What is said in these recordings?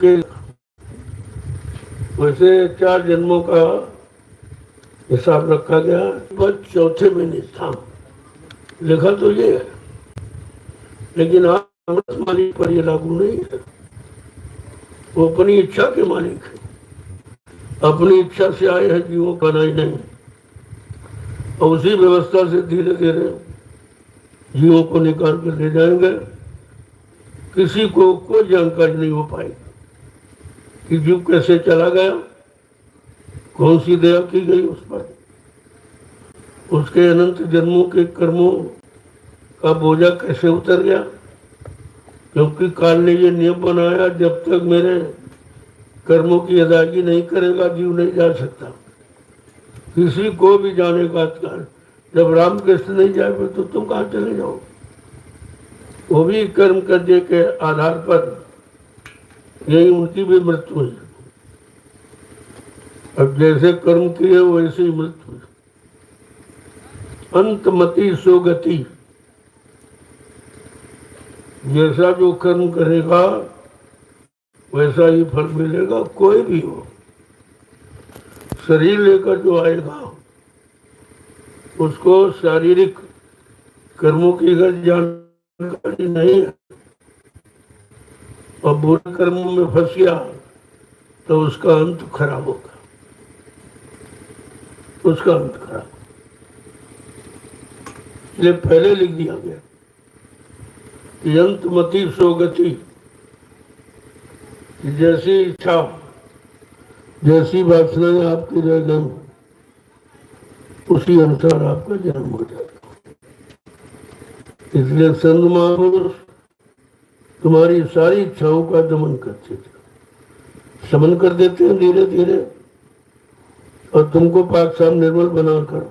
के वैसे 4 जन्मों का हिसाब रखा गया, पर चौथे में निष्ठा लिखा तो ये है, लेकिन आप अमृत मालिक पर ये लागू नहीं है। वो अपनी इच्छा के मालिक है, अपनी इच्छा से आए हैं, जीवों का नहीं नहीं। और उसी व्यवस्था से धीरे धीरे जीवों को निकाल कर ले जाएंगे। किसी को कोई जानकारी नहीं हो पाएगी कि जीव कैसे चला गया, कौन सी दया की गई उस पर, उसके अनंत जन्मों के कर्मों का बोझा कैसे उतर गया। क्योंकि काल ने ये नियम बनाया, जब तक मेरे कर्मों की अदायगी नहीं करेगा जीव नहीं जा सकता। किसी को भी जाने का अधिकार, जब रामकृष्ण नहीं जाएंगे तो तुम कहाँ चले जाओ। वो भी कर्म करने के आधार पर यही उनकी भी मृत्यु हुई। अब जैसे कर्म किए वैसे ही मृत्यु हुई। अंतमति सोगति, जैसा जो कर्म करेगा वैसा ही फल मिलेगा। कोई भी हो, शरीर लेकर जो आएगा उसको शारीरिक कर्मों की अगर जानकारी नहीं है और बुरे कर्मों में फंस गया तो उसका अंत खराब होगा, उसका अंत खराब। इसलिए पहले लिख दिया गया कि अंतमति सोगति, जैसी इच्छा जैसी वासनाएं आपकी रह गई उसी अनुसार आपका जन्म हो जाता। इसलिए संत महापुरुष तुम्हारी सारी इच्छाओं का दमन करते थे, शमन कर देते हैं धीरे धीरे, और तुमको पाक साफ निर्मल बनाकर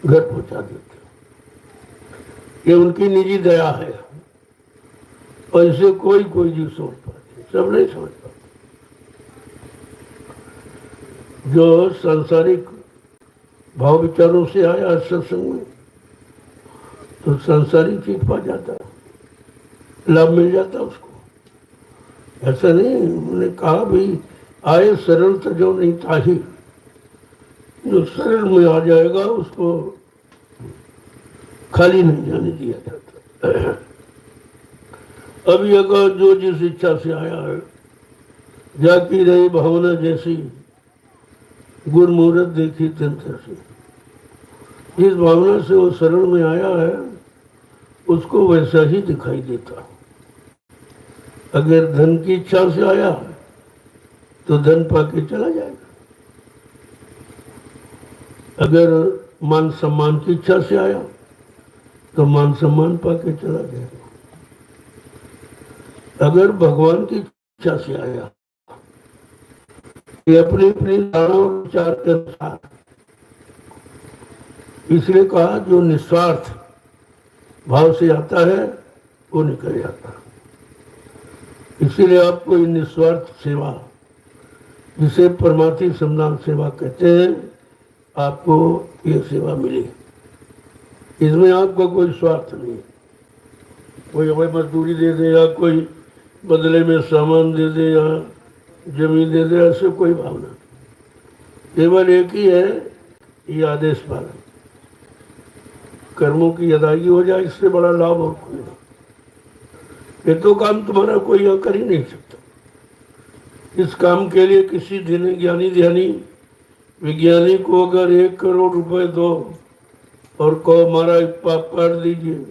घर पहुंचा देते। ये उनकी निजी दया है, और इसे कोई कोई जीव समझ पाते, सब नहीं समझ पाते। जो सांसारिक भाव विचारों से आया सत्संग में तो सांसारिक चीज पा जाता, लाभ मिल जाता उसको। ऐसा नहीं, उन्होंने कहा भाई आए सरल तो जो नहीं था ही, जो सरल में आ जाएगा उसको खाली नहीं जाने दिया जाता। अभी अगर जो जिस इच्छा से आया है, जाकी रही भावना जैसी, गुण मुहूर्त देखी तंत्र से, जिस भावना से वो सरल में आया है उसको वैसा ही दिखाई देता। अगर धन की इच्छा से आया तो धन पाके चला जाएगा, अगर मान सम्मान की इच्छा से आया तो मान सम्मान पाके चला जाएगा, अगर भगवान की इच्छा से आया, ये अपनी अपनी धारणा और विचार के अनुसार। इसलिए कहा जो निस्वार्थ भाव से आता है वो निकल जाता है। इसीलिए आपको ये निस्वार्थ सेवा, जिसे परमार्थी सम्मान सेवा कहते हैं, आपको ये सेवा मिली। इसमें आपका कोई स्वार्थ नहीं, कोई हमें मजदूरी दे दे या कोई बदले में सामान दे दे या जमीन दे दे, ऐसे कोई भावना। केवल एक ही है, ये आदेश पालन, कर्मों की अदायगी हो जाए, इससे बड़ा लाभ और कोई नहीं। ये तो काम तुम्हारा कोई यहाँ कर ही नहीं सकता। इस काम के लिए किसी दिन ज्ञानी ध्यानी विज्ञानी को अगर 1 करोड़ रुपए दो और कहो हमारा पाप काट दीजिए,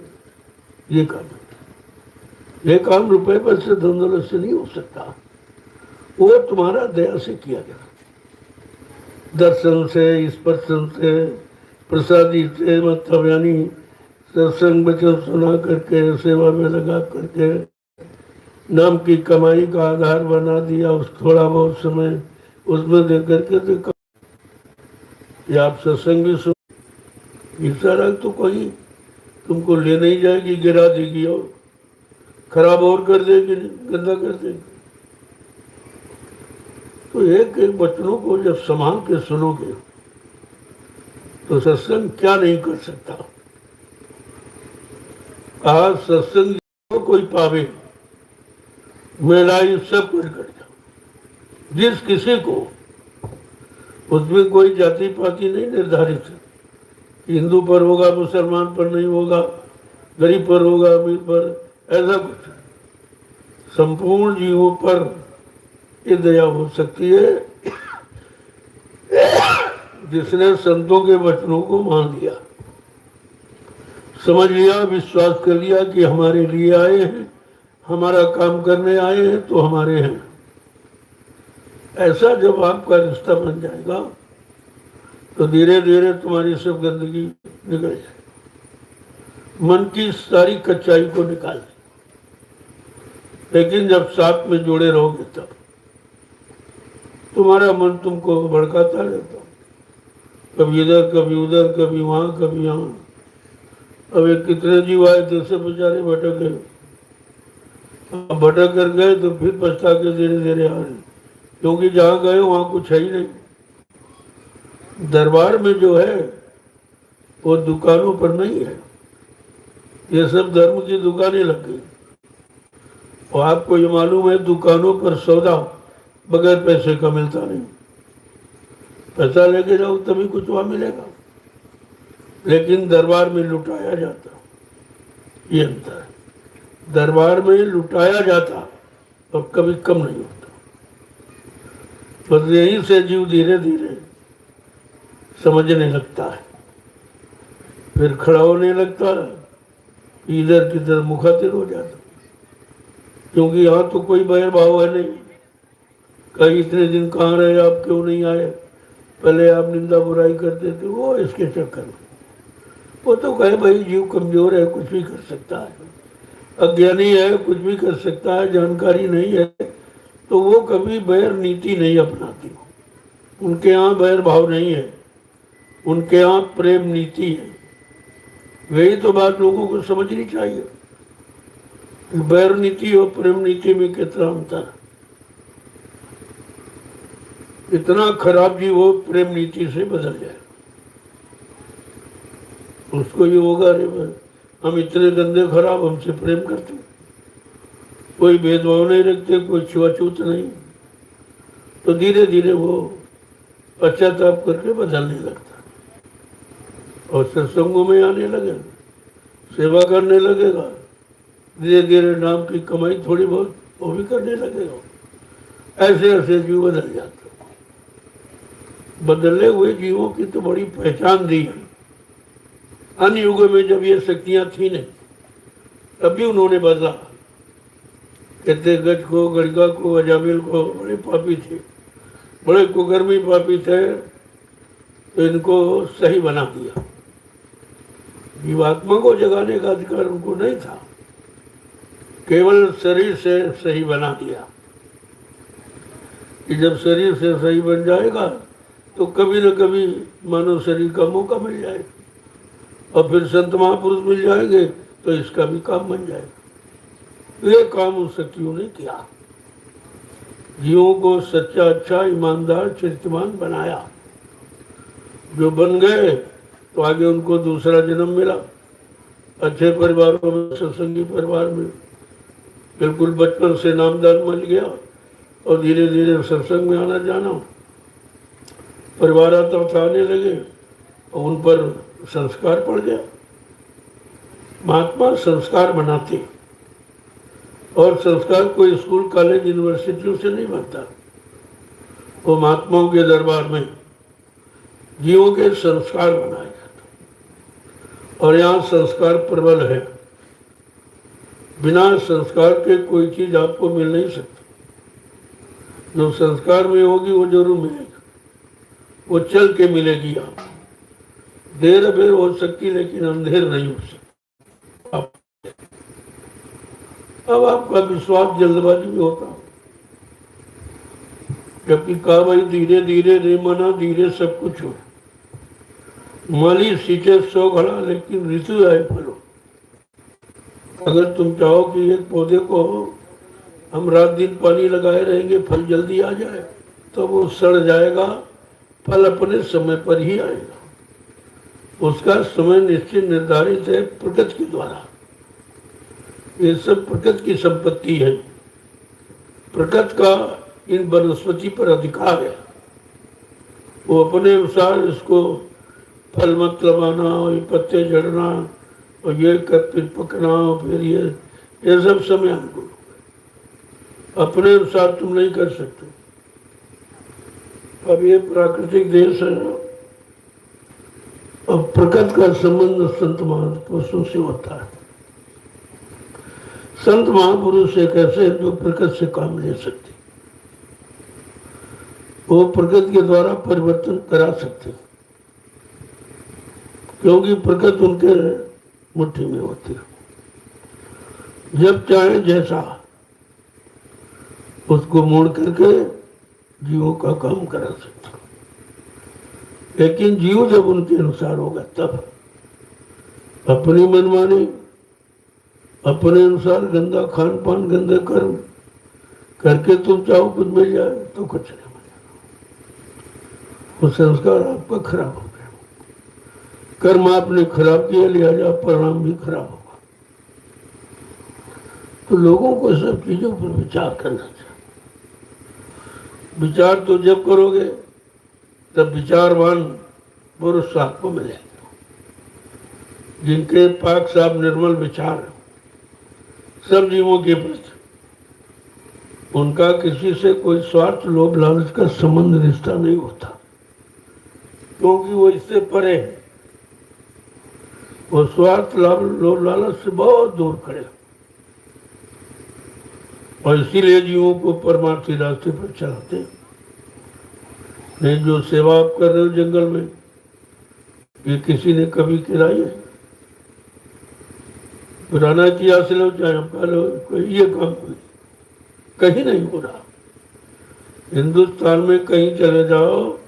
ये काम रुपए पैसे धन दौलत से नहीं हो सकता। वो तुम्हारा दया से किया गया, दर्शन से, स्पर्शन से, प्रसादी से, मतलब यानी सत्संग वचन सुना करके, सेवा में लगा करके, नाम की कमाई का आधार बना दिया उस थोड़ा बहुत समय उसमें दे करके देखा। या आप सत्संग भी सुन, सारा तो कोई तुमको ले नहीं जाएगी, गिरा देगी और खराब और कर देगी, गंदा कर देगी। तो एक एक वचनों को जब संभाल के सुनोगे तो सत्संग क्या नहीं कर सकता। आज सत्संग कोई पावे महिलाएं सब कुछ कर जाओ। जिस किसी को, उसमें कोई जाति पाति नहीं निर्धारित है, हिंदू पर होगा, मुसलमान पर नहीं होगा, गरीब पर होगा, अमीर पर, ऐसा कुछ। संपूर्ण जीवों पर ये दया हो सकती है जिसने संतों के वचनों को मान लिया, समझ लिया, विश्वास कर लिया कि हमारे लिए आए हैं, हमारा काम करने आए हैं तो हमारे हैं। ऐसा जब आपका रिश्ता बन जाएगा तो धीरे धीरे तुम्हारी सब गंदगी निकल जाएगी, मन की सारी कच्चाई को निकाल दे। लेकिन जब साथ में जुड़े रहोगे तब तुम्हारा मन तुमको भड़काता रहता, कभी इधर कभी उधर, कभी वहां कभी यहाँ। अब एक कितने जीव आए थे, सब बेचारे भटक गए। अब भटक कर गए तो फिर पछता के धीरे धीरे आ रहे, क्योंकि जहाँ गए वहां कुछ है ही नहीं। दरबार में जो है वो दुकानों पर नहीं है, ये सब धर्म की दुकानें लग गई। और आपको ये मालूम है दुकानों पर सौदा बगैर पैसे का मिलता नहीं, पैसा लेके जाओ तभी कुछ वहां मिलेगा। लेकिन दरबार में लुटाया जाता, ये अंतर है। दरबार में लुटाया जाता और कभी कम नहीं होता। बस यहीं से जीव धीरे धीरे समझने लगता है, फिर खड़ा होने लगता है, इधर किधर मुखातिर हो जाता, क्योंकि यहाँ तो कोई बैर भाव है नहीं। कहीं इतने दिन कहाँ रहे, आप क्यों नहीं आए, पहले आप निंदा बुराई करते थे, वो इसके चक्कर में। वो तो कहे भाई जीव कमजोर है, कुछ भी कर सकता है, अज्ञानी है, कुछ भी कर सकता है, जानकारी नहीं है, तो वो कभी बैर नीति नहीं अपनाती। उनके यहाँ बैर भाव नहीं है, उनके यहाँ प्रेम नीति है। वही तो बात लोगों को समझनी चाहिए, बैर नीति और प्रेम नीति में कितना अंतर है। इतना खराब जीव वो प्रेम नीति से बदल जाए, उसको ये होगा अरे हम इतने गंदे खराब, हमसे प्रेम करते, कोई भेदभाव नहीं रखते, कोई छुआछूत नहीं, तो धीरे धीरे वो पश्चाताप करके बदलने लगता और सत्संगों में आने लगे, सेवा करने लगेगा, धीरे धीरे नाम की कमाई थोड़ी बहुत वो भी करने लगेगा। ऐसे ऐसे जीव बदल जाते। बदले हुए जीवों की तो बड़ी पहचान दी है। अन्य युगों में जब ये शक्तियां थी नहीं, तभी उन्होंने बदला। कहते गज को, गड़गा को, अजामिल को बड़े पापी थे, बड़े कुकर्मी पापी थे, तो इनको सही बना दिया। जीवात्मा को जगाने का अधिकार उनको नहीं था, केवल शरीर से सही बना दिया कि जब शरीर से सही बन जाएगा तो कभी न कभी मानव शरीर का मौका मिल जाएगा और फिर संत महापुरुष मिल जाएंगे तो इसका भी काम बन जाएगा। ये काम उस शक्तियों ने किया, जीवों को सच्चा, अच्छा, ईमानदार, चरित्रवान बनाया। जो बन गए तो आगे उनको दूसरा जन्म मिला, अच्छे परिवारों में, सत्संगी परिवार में, बिल्कुल बचपन से नामदान मिल गया और धीरे धीरे सत्संग में आना जाना, परिवार आता आने लगे और उन पर संस्कार पड़ गया। महात्मा संस्कार बनाते, और संस्कार कोई स्कूल, कॉलेज, यूनिवर्सिटियों से नहीं बनता, वो महात्माओं के दरबार में जीवों के संस्कार बनाए जाते। और यहाँ संस्कार प्रबल है, बिना संस्कार के कोई चीज आपको मिल नहीं सकती। जो संस्कार में होगी वो जरूर मिलेगी, वो चल के मिलेगी। आप देर अबेर हो सकती लेकिन अंधेर नहीं हो सकती। अब आपका विश्वास जल्दबाजी में होता, जबकि कहा भाई धीरे धीरे रे मना, धीरे सब कुछ हो। माली सींचे 100 घड़ा लेकिन ऋतु आए फलो। अगर तुम चाहो कि एक पौधे को हम रात दिन पानी लगाए रहेंगे, फल जल्दी आ जाए, तो वो सड़ जाएगा, फल अपने समय पर ही आएगा। उसका समय निश्चित निर्धारित है प्रकृति के द्वारा। ये सब प्रकृति की संपत्ति है, प्रकृति का इन वनस्पति पर अधिकार है। वो अपने अनुसार इसको फल मत लगाना और ये पत्ते झड़ना और ये फिर पकना और फिर ये सब समय अनुकूल अपने अनुसार तुम नहीं कर सकते। अब ये प्राकृतिक देश है और प्रकृति का संबंध संत महापुरुषों से होता है। संत महापुरुष एक ऐसे जो प्रकृति से काम ले सकते, वो प्रकृति के द्वारा परिवर्तन करा सकते, क्योंकि प्रकृति उनके मुट्ठी में होती है। जब चाहे जैसा उसको मोड़ करके जीवों का काम करा सकता, लेकिन जीव जब उनके अनुसार होगा तब अपनी मनमानी, अपने अनुसार गंदा खान पान, गंदे कर्म करके तुम चाहो कुछ मिल जाए तो कुछ नहीं मिलेगा। वो संस्कार आपका खराब हो गया, कर्म आपने खराब किया, लिहाजा परिणाम भी खराब होगा। तो लोगों को सब चीजों पर विचार करना चाहिए। विचार तो जब करोगे तब विचारवान पुरुष आपको मिलेंगे, जिनके पाक साफ निर्मल विचार सब जीवों के प्रति, उनका किसी से कोई स्वार्थ लोभ लालच का संबंध रिश्ता नहीं होता, क्योंकि वो इससे परे है। वो स्वार्थ लोभ लालच से बहुत दूर खड़े, और इसीलिए जीवों को परमार्थी रास्ते पर चलाते हैं। नहीं, जो सेवा आप कर रहे हो जंगल में, ये किसी ने कभी खिलाई है? पुराना इतिहास लो, चाहे आप कह लो, कोई ये काम कहीं नहीं हो रहा। हिंदुस्तान में कहीं चले जाओ,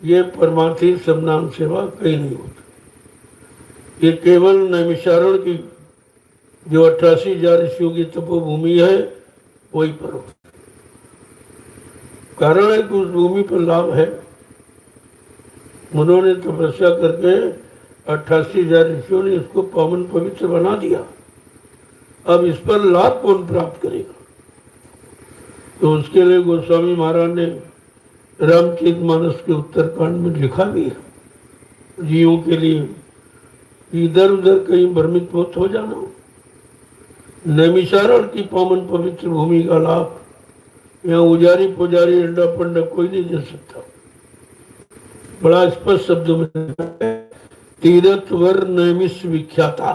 ये परमार्थी समनाम सेवा कहीं नहीं होती। ये केवल नैमिषारण्य की जो 88,000 ऋषियों की तपोभूमि है वही पर हो। कारण है कि उस भूमि पर लाभ है, उन्होंने तपस्या करके 88,000 ऋषियों ने इसको पावन पवित्र बना दिया। अब इस पर लाभ कौन प्राप्त करेगा? तो उसके लिए गोस्वामी महाराज ने रामचरितमानस के उत्तरकांड में लिखा भी है, जीवों के लिए इधर उधर कहीं भ्रमित मत हो जाना। नैमिषारण्य की पावन पवित्र भूमि का लाभ यहाँ उजारी पुजारी अंडा पंडा कोई नहीं दे सकता। बड़ा स्पष्ट शब्दों में, तीरथ वर नैमिष विख्याता,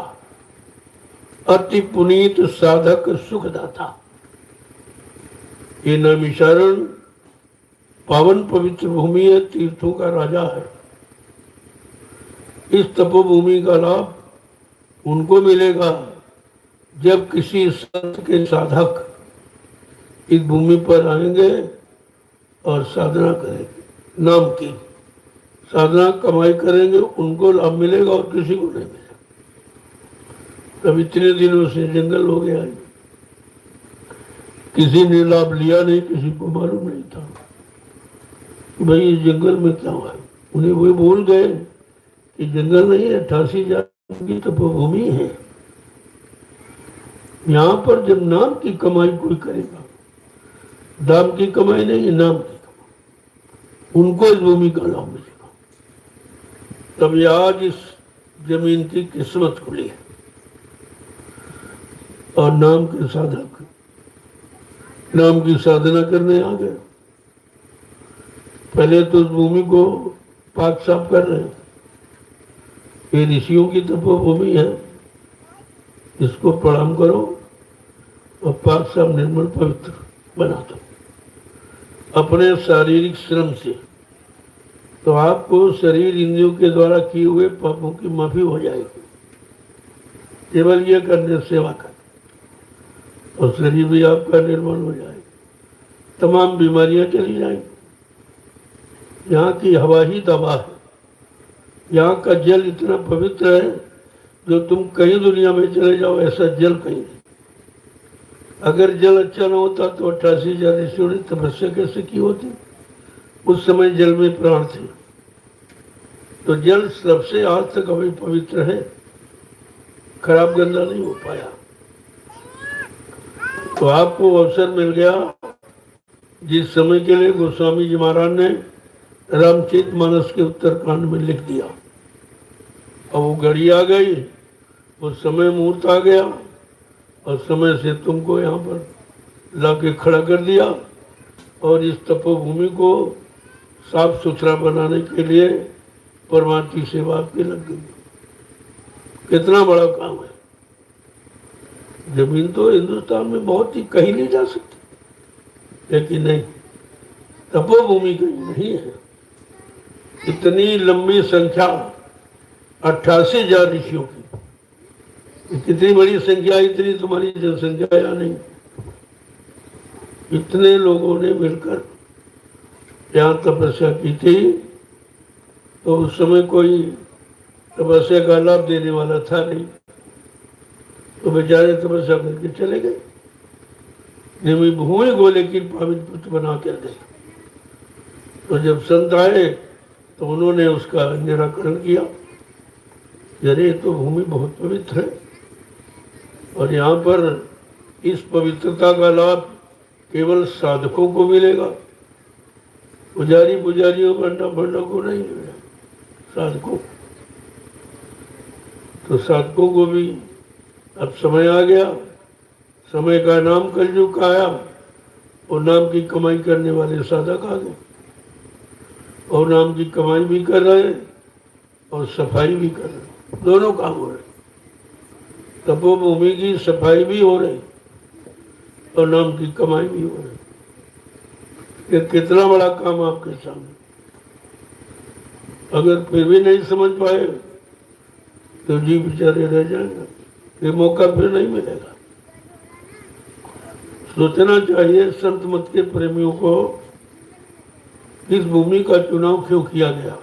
अति पुनीत साधक सुखदाता। ये नैमिषारण्य पावन पवित्र भूमि है, तीर्थों का राजा है। इस तपोभूमि का लाभ उनको मिलेगा जब किसी संत के साधक इस भूमि पर आएंगे और साधना करेंगे, नाम की साधना कमाई करेंगे, उनको लाभ मिलेगा और किसी को नहीं मिलेगा। तब इतने दिनों से जंगल हो गया है, किसी ने लाभ लिया नहीं, किसी को मालूम नहीं था भाई इस जंगल में क्या है। उन्हें वो भूल गए कि जंगल नहीं है, 88,000 की तपोभूमि है। यहाँ पर जब नाम की कमाई कोई करेगा, दाम की कमाई नहीं, नाम की कमाई, उनको इस भूमि का लाभ मिलेगा। तब ये आज इस जमीन की किस्मत खुली है और नाम के साधक नाम की साधना करने आ गए। पहले तो उस भूमि को पाक साफ कर रहे हैं। ये ऋषियों की तपोभूमि है, इसको प्रणाम करो और पाक साफ निर्मल पवित्र बना दो अपने शारीरिक श्रम से। तो आपको शरीर इंद्रियों के द्वारा किए हुए पापों की माफी हो जाएगी, केवल ये करने सेवा कर, और शरीर भी आपका निर्मल हो जाएगा, तमाम बीमारियां चली जाएंगी। यहाँ की हवा ही दवा है, यहाँ का जल इतना पवित्र है जो तुम कहीं दुनिया में चले जाओ ऐसा जल कहीं नहीं। अगर जल अच्छा न होता तो 88,000 ऋषियों ने तपस्या कैसे की होती? उस समय जल में प्राण थे। तो जल सबसे आज तक अभी पवित्र है, खराब गंदा नहीं हो पाया। तो आपको अवसर मिल गया जिस समय के लिए गोस्वामी जी महाराज ने रामचरितमानस के उत्तरकांड में लिख दिया। अब वो घड़ी आ गई, वो समय मुहूर्त आ गया और समय से तुमको यहाँ पर लाके खड़ा कर दिया और इस तपोभूमि को साफ सुथरा बनाने के लिए परमार्थी सेवा आपकी लग गई। कितना बड़ा काम है। जमीन तो हिंदुस्तान में बहुत ही कहीं नहीं जा सकती, लेकिन नहीं, तपोभूमि कहीं नहीं है। इतनी लंबी संख्या 88,000 ऋषियों की, कितनी बड़ी संख्या, इतनी तुम्हारी जनसंख्या या नहीं। इतने लोगों ने मिलकर यहाँ तपस्या की थी, तो उस समय कोई तपस्या का लाभ देने वाला था नहीं, तो बेचारे तपस्या करके चले गए। निमी भूमि को लेकिन पवित्र बना कर गए। तो जब संत आए तो उन्होंने उसका निराकरण किया। अरे तो भूमि बहुत पवित्र है और यहाँ पर इस पवित्रता का लाभ केवल साधकों को मिलेगा, पुजारियों बंडा को नहीं मिलेगा, साधकों। तो साधकों को भी अब समय आ गया, समय का नाम कलयुग आया और नाम की कमाई करने वाले साधक आ गए और नाम की कमाई भी कर रहे हैं और सफाई भी कर रहे हैं, दोनों काम हो रहे। तपोभूमि की सफाई भी हो रही और नाम की कमाई भी हो रही। ये कितना बड़ा काम आपके सामने। अगर फिर भी नहीं समझ पाए तो जी बेचारे रह जाएंगे, ये मौका फिर नहीं मिलेगा। सोचना चाहिए संत मत के प्रेमियों को इस भूमि का चुनाव क्यों किया गया।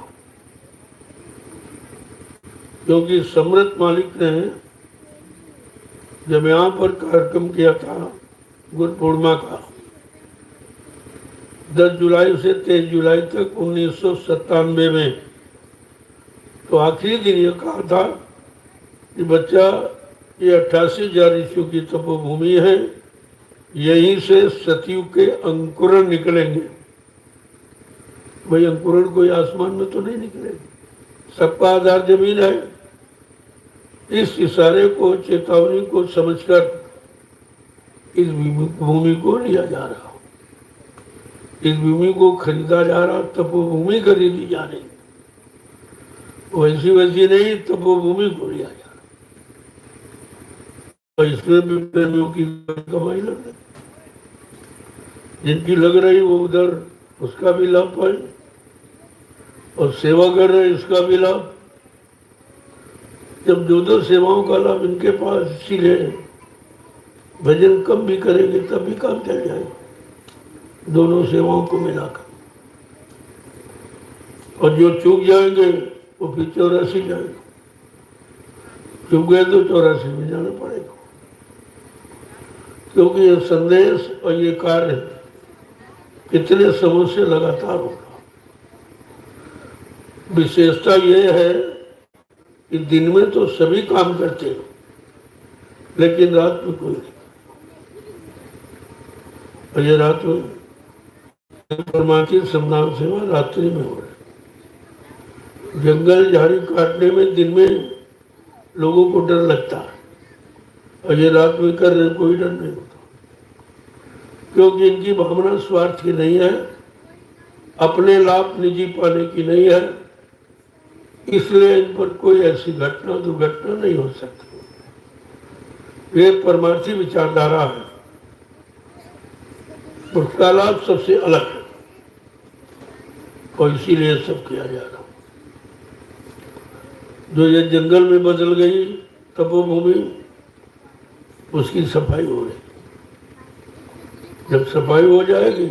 क्योंकि सम्राट मालिक ने जब यहाँ पर कार्यक्रम किया था गुरु पूर्णिमा का, 10 जुलाई से 23 जुलाई तक 1997 में, तो आखिरी दिन ये कहा था कि बच्चा ये 88,000 ऋषियों की तपोभूमि है, यहीं से सतयुग के अंकुरण निकलेंगे। भाई अंकुरण कोई आसमान में तो नहीं निकलेगा, सबका आधार जमीन है। इस इशारे को, चेतावनी को समझकर इस भूमि को लिया जा रहा, इस भूमि को खरीदा जा रहा, तपोभूमि खरीदी जा रही, वैसी नहीं, तपोभूमि को लिया जा रहा। और इसमें भी प्रेमियों की कमाई लग रही, जिनकी लग रही वो उधर उसका भी लाभ पाए और सेवा कर रहे इसका भी लाभ। जब दो सेवाओं का लाभ इनके पास, इसीलिए भजन कम भी करेंगे तब भी काम चल जाएगा, दोनों सेवाओं को मिलाकर। और जो चूक जाएंगे वो फिर 84 जाएंगे, चूक गए तो 84 में जाना पड़ेगा। क्योंकि ये संदेश और ये कार्य कितने समय से लगातार होगा। विशेषता ये है कि दिन में तो सभी काम करते हैं, लेकिन रात में कोई नहीं। और ये रात में परमार्थी समदान सेवा रात्रि में हो रही। जंगल झाड़ी काटने में दिन में लोगों को डर लगता है और ये रात में कर रहे, कोई डर नहीं होता, क्योंकि इनकी भावना स्वार्थ की नहीं है, अपने लाभ निजी पाने की नहीं है। इसलिए इन पर कोई ऐसी घटना दुर्घटना नहीं हो सकती। ये परमार्थी विचारधारा है, उसका लाभ सबसे अलग है और इसीलिए सब किया जा रहा। जो ये जंगल में बदल गई तपोभूमि, उसकी सफाई हो रही। जब सफाई हो जाएगी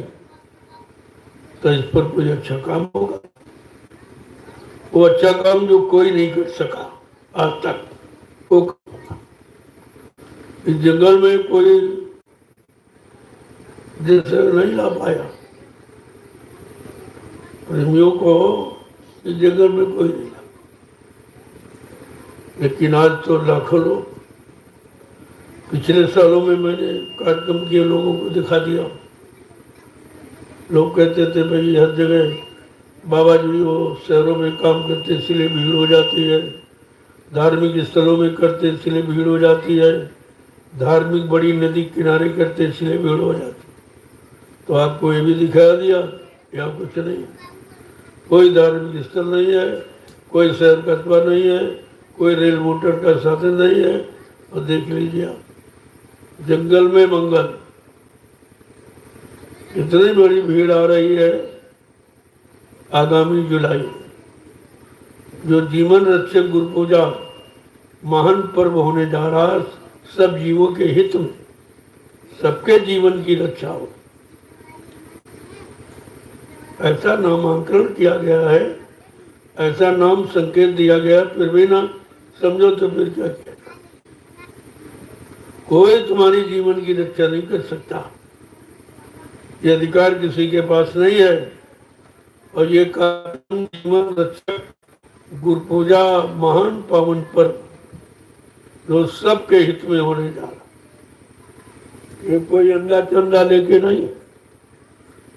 तो इस पर कोई अच्छा काम होगा। वो अच्छा काम जो कोई नहीं कर सका आज तक, वो इस जंगल में कोई जैसे नहीं ला पाया। प्रेमियों को इस जंगल में कोई नहीं ला, लेकिन आज तो लाखों लोग। पिछले सालों में मैंने कार्यक्रम किए, लोगों को दिखा दिया लोग कहते थे भाई हर जगह बाबा जी वो शहरों में काम करते इसलिए भीड़ हो जाती है, धार्मिक स्थलों में करते इसलिए भीड़ हो जाती है, धार्मिक बड़ी नदी किनारे करते इसलिए भीड़ हो जाती है। तो आपको ये भी दिखा दिया या कुछ नहीं, कोई धार्मिक स्थल नहीं है, कोई शहर कस्बा नहीं है, कोई रेल मोटर का साधन नहीं है। और देख लीजिए आप, जंगल में मंगल, इतनी बड़ी भीड़ आ रही है आगामी जुलाई, जो जीवन रक्षक गुरु पूजा महान पर्व होने जा रहा है, सब जीवों के हित में, सबके जीवन की रक्षा हो, ऐसा नामांकन किया गया है, ऐसा नाम संकेत दिया गया। फिर भी ना समझो तो फिर क्या किया? कोई तुम्हारी जीवन की रक्षा नहीं कर सकता, ये अधिकार किसी के पास नहीं है। और ये कार्यक्रम जीवन रक्षक गुरु पूजा महान पावन पर्व जो सबके हित में होने जा रहा, ये कोई अंधा चंदा लेके नहीं,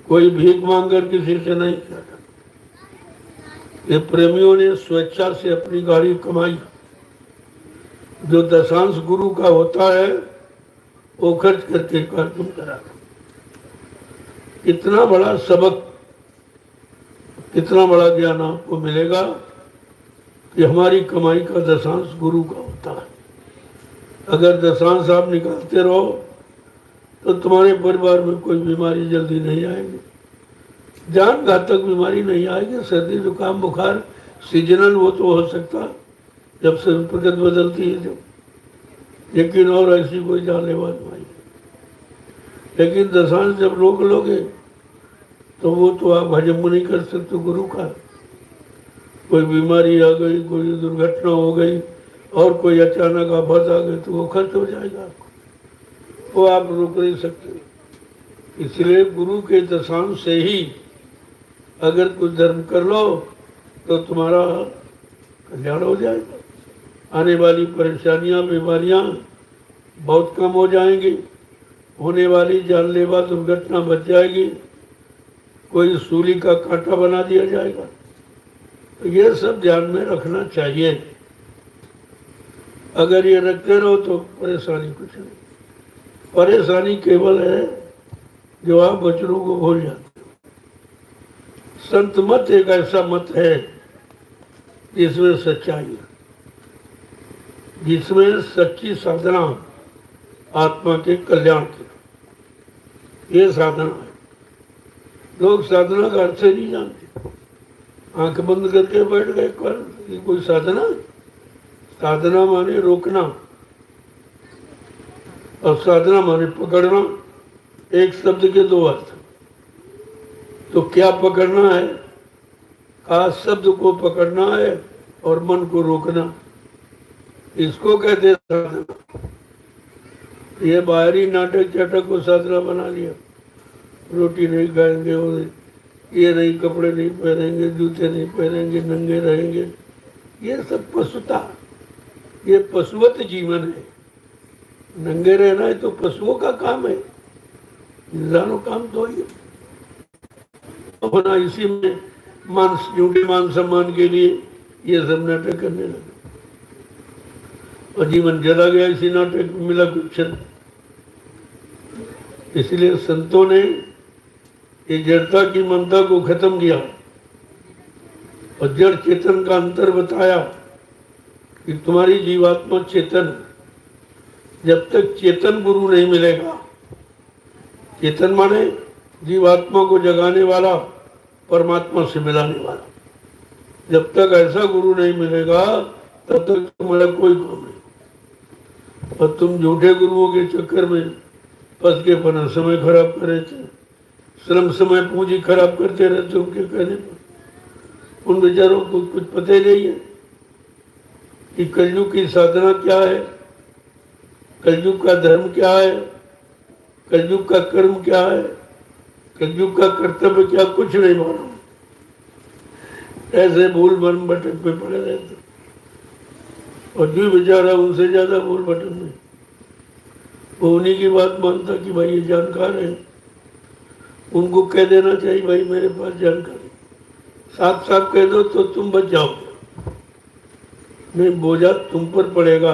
कोई भीख मांगकर किसी से नहीं किया जाता। ये प्रेमियों ने स्वेच्छा से अपनी गाड़ी कमाई, जो दशांश गुरु का होता है वो खर्च करके कार्यक्रम करा। इतना बड़ा सबक, कितना बड़ा ज्ञान आपको मिलेगा कि हमारी कमाई का दशांश गुरु का होता है। अगर दशांश आप निकालते रहो तो तुम्हारे परिवार में कोई बीमारी जल्दी नहीं आएगी, जान घातक बीमारी नहीं आएगी। सर्दी जुकाम बुखार सीजनल वो तो हो सकता जब से प्रकृति बदलती है जब, लेकिन और ऐसी कोई जानलेवा बीमारी। लेकिन दशांश जब रोक लोगे तो वो तो आप हजम नहीं कर सकते गुरु का। कोई बीमारी आ गई, कोई दुर्घटना हो गई और कोई अचानक आफत आ गई तो वो खर्च हो जाएगा आपको, वो आप रोक नहीं सकते। इसलिए गुरु के दशांश से ही अगर कुछ धर्म कर लो तो तुम्हारा कल्याण हो जाएगा। आने वाली परेशानियां बीमारियां बहुत कम हो जाएंगी, होने वाली जानलेवा दुर्घटना बच जाएगी, कोई सूली का कांटा बना दिया जाएगा। तो ये सब ध्यान में रखना चाहिए। अगर ये रखते रहो तो परेशानी कुछ नहीं, परेशानी केवल है जो आप वचनों को भूल जाते हो। संत मत एक ऐसा मत है जिसमें सच्चाई है, जिसमें सच्ची साधना आत्मा के कल्याण की, ये साधना है। लोग साधना का अर्थ नहीं जानते, आंख बंद करके बैठ गए कर, ये कोई साधना? साधना माने रोकना और साधना माने पकड़ना, एक शब्द के दो अर्थ। तो क्या पकड़ना है? खास शब्द को पकड़ना है और मन को रोकना, इसको कहते साधना। ये बाहरी नाटक चटक को साधना बना लिया, रोटी नहीं खाएंगे और ये नहीं, कपड़े नहीं पहनेंगे, जूते नहीं पहनेंगे, नंगे रहेंगे, ये सब पशुता, ये पशुवत जीवन है। नंगे रहना है तो पशुओं का काम है, इंसानों काम तो ही अपना इसी में मांस, झूठे मान सम्मान के लिए ये सब नाटक करने लगे और जीवन चला गया इसी नाटक में, मिला कुछ। इसलिए संतों ने ये जड़ता की ममता को खत्म किया और जड़ चेतन का अंतर बताया कि तुम्हारी जीवात्मा चेतन, जब तक चेतन गुरु नहीं मिलेगा, चेतन माने जीवात्मा को जगाने वाला, परमात्मा से मिलाने वाला, जब तक ऐसा गुरु नहीं मिलेगा तब तक तुम्हारा कोई काम नहीं। और तुम झूठे गुरुओं के चक्कर में फंस के अपना समय खराब कर रहे थे, श्रम समय पूंजी खराब करते रहते उनके कहने पर। उन बेचारों को कुछ पता ही नहीं है कि कलयुग की साधना क्या है, कलयुग का धर्म क्या है, कलयुग का कर्म क्या है, कलयुग का कर्तव्य क्या, कुछ नहीं मालूम। ऐसे भूल भरम भटक पे पड़े रहते और जो बेचारा उनसे ज्यादा भूल भटक नहीं, वो उन्हीं की बात मानता कि भाई ये जानकार है, उनको कह देना चाहिए भाई मेरे पास जानकारी, साफ साफ कह दो तो तुम बच जाओगे, नहीं बोझा तुम पर पड़ेगा।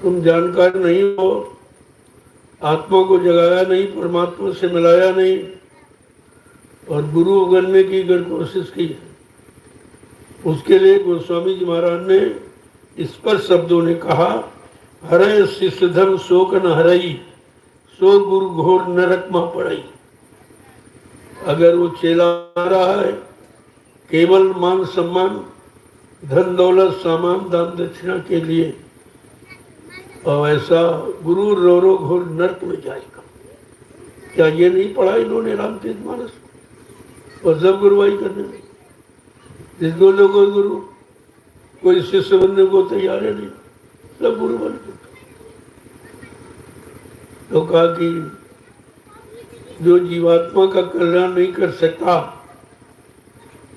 तुम जानकार नहीं हो, आत्मा को जगाया नहीं, परमात्मा से मिलाया नहीं, और गुरु बनने की अगर कोशिश की उसके लिए गोस्वामी जी महाराज ने स्पष्ट शब्दों ने कहा, हरे शिष्य धर्म शोक न हरई, सो गुरु घोर नरक में पड़ई। अगर वो चेला आ रहा है केवल मान सम्मान धन दौलत सामान दान दक्षिणा के लिए, और ऐसा गुरु रो रो घोर नरक में जाएगा। क्या ये नहीं पढ़ा इन्होंने रामचरितमानस और सब गुरुवाई करने में? जिसको लोगों गुरु कोई शिष्य बनने को तैयार है नहीं, सब गुरु बन चुके। तो कहा कि जो जीवात्मा का कल्याण नहीं कर सकता,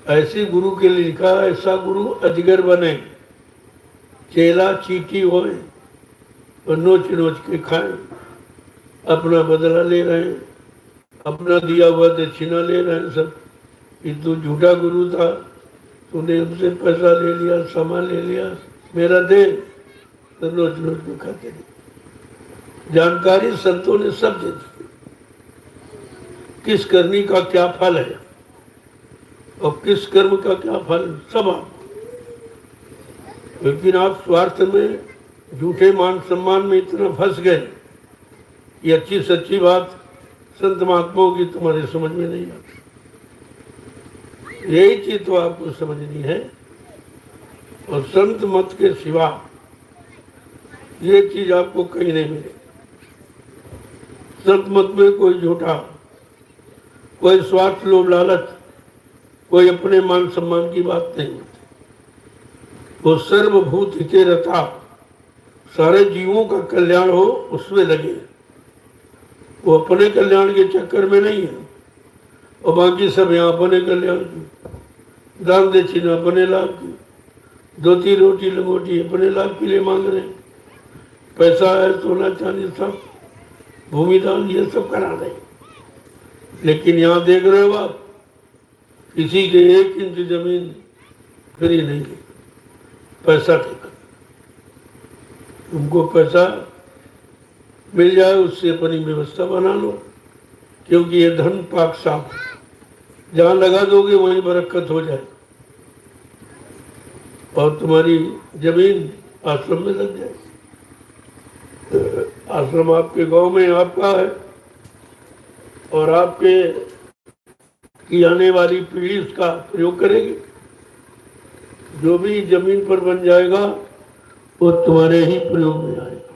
ऐसे गुरु के लिए लिखा, ऐसा गुरु अजगर बने, चेला चींटी होए और नोच नोच के खाए, अपना बदला ले रहे हैं, अपना दिया हुआ दक्षिणा ले रहे हैं सब। कि तू झूठा गुरु था, तूने हमसे पैसा ले लिया, सामान ले लिया, मेरा दे, तो नोच नोच के खाते नहीं। जानकारी संतों ने सब दे दी, किस करनी का क्या फल है और किस कर्म का क्या फल, सब आप। लेकिन आप स्वार्थ में, झूठे मान सम्मान में इतना फंस गए, ये अच्छी सच्ची बात संत महात्माओं की तुम्हारी समझ में नहीं आती। यही चीज तो आपको समझनी है, और संत मत के सिवा ये चीज आपको कहीं नहीं मिलेगी। संत मत में कोई झूठा, कोई स्वार्थ लोभ लालच, कोई अपने मान सम्मान की बात नहीं होती। वो सर्वभूत हिते रता, सारे जीवों का कल्याण हो उसमें लगे। वो अपने कल्याण के चक्कर में नहीं है, और बाकी सब यहाँ अपने कल्याण की, दान दक्षिणा अपने लाभ की, धोती रोटी लंगोटी अपने लाभ के लिए मांग रहे हैं, पैसा है सोना चांदी सब, भूमि दान ये सब करा रहे हैं। लेकिन यहाँ देख रहे हो आप, किसी के 1 इंच जमीन फ्री नहीं है, पैसा ठेका। तुमको पैसा मिल जाए उससे अपनी व्यवस्था बना लो, क्योंकि ये धन पाक साफ, जहाँ लगा दोगे वहीं बरकत हो जाए, और तुम्हारी जमीन आश्रम में लग जाए। आश्रम आपके गांव में आपका है, और आपके की आने वाली पीढ़ी उसका प्रयोग करेगी। जो भी जमीन पर बन जाएगा वो तुम्हारे ही प्रयोग में आएगा।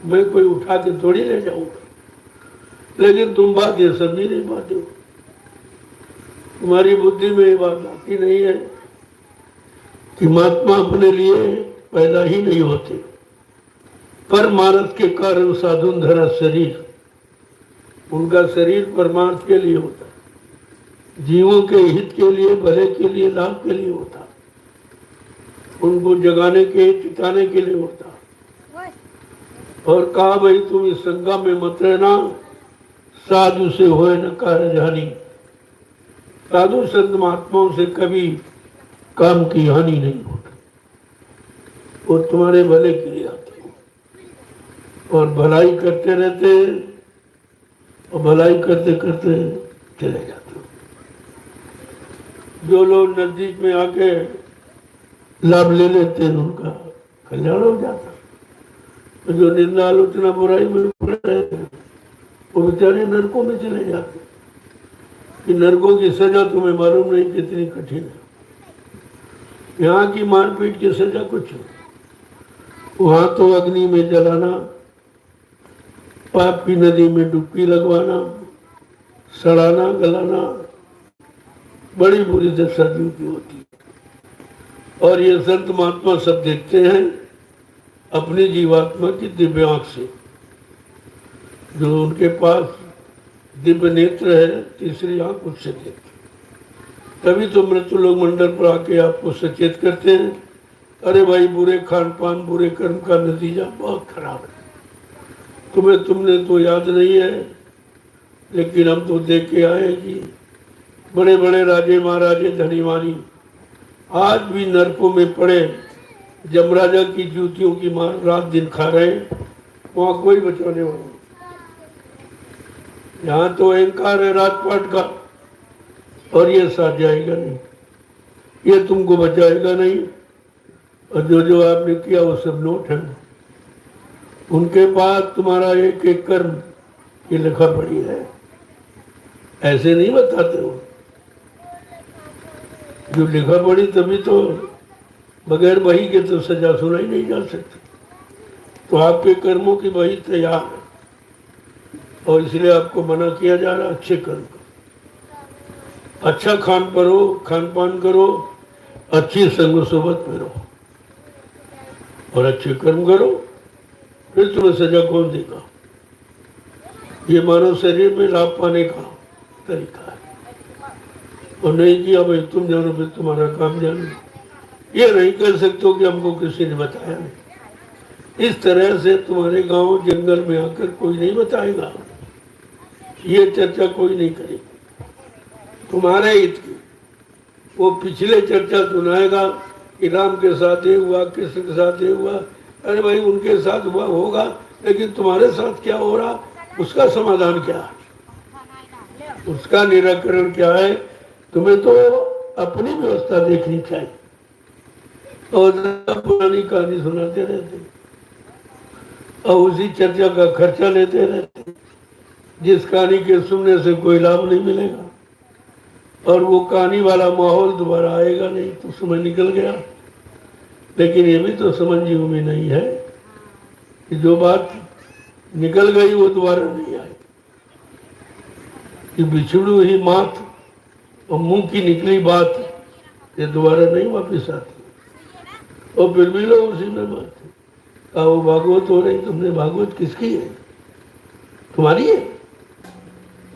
मैं कोई उठा के थोड़ी ले जाऊंगा, लेकिन तुम बात ये समझी नहीं पाते हो, तुम्हारी बुद्धि में ये बात आती नहीं है कि महात्मा अपने लिए पैदा ही नहीं होते, पर मानस के कारण साधुन धरा शरीर, उनका शरीर परमार्थ के लिए होता है, जीवों के हित के लिए, भले के लिए, लाभ के लिए होता है, उनको जगाने के चिताने के लिए होता है। और कहा भाई तुम इस संगा में मत रहना, साधु से होए न कार्य हानि। साधु संत महात्माओं से कभी काम की हानि नहीं होती, वो तुम्हारे भले के लिए आते हैं और भलाई करते रहते हैं, और भलाई करते करते चले जाते हो। जो लोग नजदीक में आके लाभ ले लेते हैं उनका कल्याण हो जाता, तो जो निंदा आलोचना बुराई में पड़ रहे हैं वो बेचारे नरकों में चले जाते। कि नरकों की सजा तुम्हें मालूम नहीं कितनी कठिन है। यहाँ की मारपीट की सजा कुछ है, वहां तो अग्नि में जलाना, पाप की नदी में डुबकी लगवाना, सड़ाना गलाना, बड़ी बुरी दशा जीव की होती है। और ये संत महात्मा सब देखते हैं अपनी जीवात्मा की दिव्य आंख से, जो उनके पास दिव्य नेत्र है, तीसरी आंख उससे देखते। तभी तो मृत्यु लोग मंडल पर आके आपको सचेत करते हैं, अरे भाई बुरे खान पान बुरे कर्म का नतीजा बहुत खराब है, तुमने तो याद नहीं है लेकिन हम तो देख के आए कि बड़े बड़े राजे महाराजे धनी मानी आज भी नरकों में पड़े जमराजा की जूतियों की मार रात दिन खा रहे हैं, वहां कोई बचाने वाला नहीं। यहाँ तो अहंकार है राजपाट का, और ये साथ जाएगा नहीं, ये तुमको बचाएगा नहीं। और जो जो आपने किया वो सब नोट है, उनके पास तुम्हारा एक एक कर्म की लिखा पड़ी है, ऐसे नहीं बताते हो। जो लिखा पड़ी तभी तो, बगैर वही के तो सजा सुनाई नहीं जा सकती। तो आपके कर्मों की वही तैयार है, और इसलिए आपको मना किया जा रहा है अच्छे कर्म करो, अच्छा खान पान करो, अच्छी संग सोबत में रहो और अच्छे कर्म करो, फिर तुम्हें सजा कौन देगा। ये मानव शरीर में लाभ पाने का तरीका है, और नहीं किया भाई तुम जानो फिर तुम्हारा काम जानो, ये नहीं कर सकते हो कि हमको किसी ने बताया नहीं। इस तरह से तुम्हारे गांव जंगल में आकर कोई नहीं बताएगा, ये चर्चा कोई नहीं करेगा तुम्हारे हित की। वो पिछले चर्चा सुनाएगा कि राम के साथ ये हुआ, कृष्ण के साथ ये हुआ, अरे भाई उनके साथ हुआ होगा, लेकिन तुम्हारे साथ क्या हो रहा, उसका समाधान क्या है, उसका निराकरण क्या है। तुम्हें तो अपनी व्यवस्था देखनी चाहिए, और पुरानी कहानी सुनाते रहते और उसी चर्चा का खर्चा लेते रहते, जिस कहानी के सुनने से कोई लाभ नहीं मिलेगा, और वो कहानी वाला माहौल दोबारा आएगा नहीं, तो समय निकल गया। लेकिन ये भी तो समझ जीव में नहीं है कि जो बात निकल गई वो दोबारा नहीं आई, कि बिछड़ी हुई मात और मुंह की निकली बात ये दोबारा नहीं वापिस आती। और फिर भी लोग उसी में बात है, कहा वो भागवत हो रही, तुमने भागवत किसकी है, तुम्हारी है,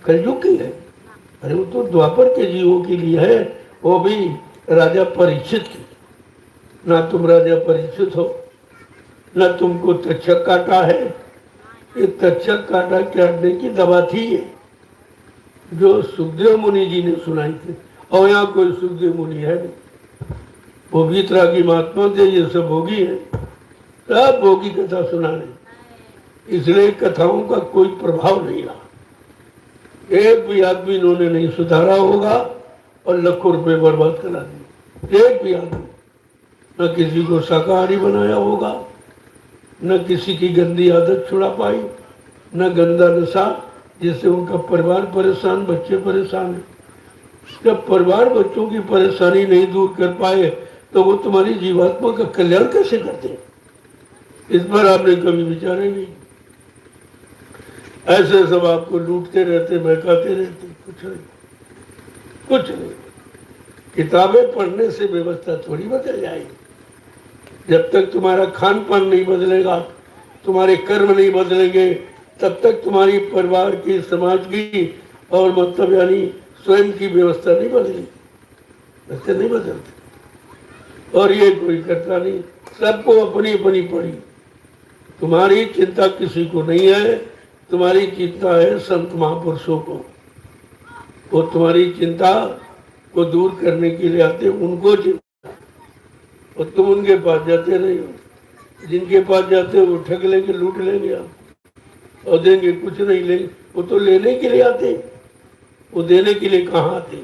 कलयुग की है। अरे वो तो द्वापर के जीवों के लिए है, वो भी राजा परीक्षित की। ना तुम राजा परीक्षित हो, ना तुमको तक्षक काटा है, ये तक्षक काटा काटने की दवा थी ये, जो सुखदेव मुनि जी ने सुनाई थी। और यहाँ कोई सुखदेव मुनि है नहीं, वो वीतरागी महात्मा थे, ये सब भोगी है, सब भोगी कथा सुना रहे, इसलिए कथाओं का कोई प्रभाव नहीं रहा। एक भी आदमी इन्होंने नहीं सुधारा होगा और लाखों रुपए बर्बाद करा दिए, एक भी आदमी। न किसी को शाकाहारी बनाया होगा, न किसी की गंदी आदत छुड़ा पाई, न गंदा नशा जिससे उनका परिवार परेशान, बच्चे परेशान है। जब परिवार बच्चों की परेशानी नहीं दूर कर पाए तो वो तुम्हारी जीवात्मा का कल्याण कैसे करते हैं, इस पर आपने कभी विचारे नहीं। ऐसे सब आपको लूटते रहते, बहकाते रहते, कुछ नहीं। किताबें पढ़ने से व्यवस्था थोड़ी बदल जाएगी। जब तक तुम्हारा खान पान नहीं बदलेगा, तुम्हारे कर्म नहीं बदलेंगे, तब तक तुम्हारी परिवार की, समाज की और मतलब यानी स्वयं की व्यवस्था नहीं बदली, वैसे नहीं बदलती। और ये कोई करता नहीं, सबको अपनी अपनी पड़ी। तुम्हारी चिंता किसी को नहीं है, तुम्हारी चिंता है संत महापुरुषों को। वो तुम्हारी चिंता को दूर करने के लिए आते, उनको चिंता, और तुम उनके पास जाते नहीं हो। जिनके पास जाते हो वो ठग लेंगे, लूट लेंगे आप, और देंगे कुछ नहीं लेंगे। वो तो लेने के लिए आते, वो देने के लिए कहाँ आते,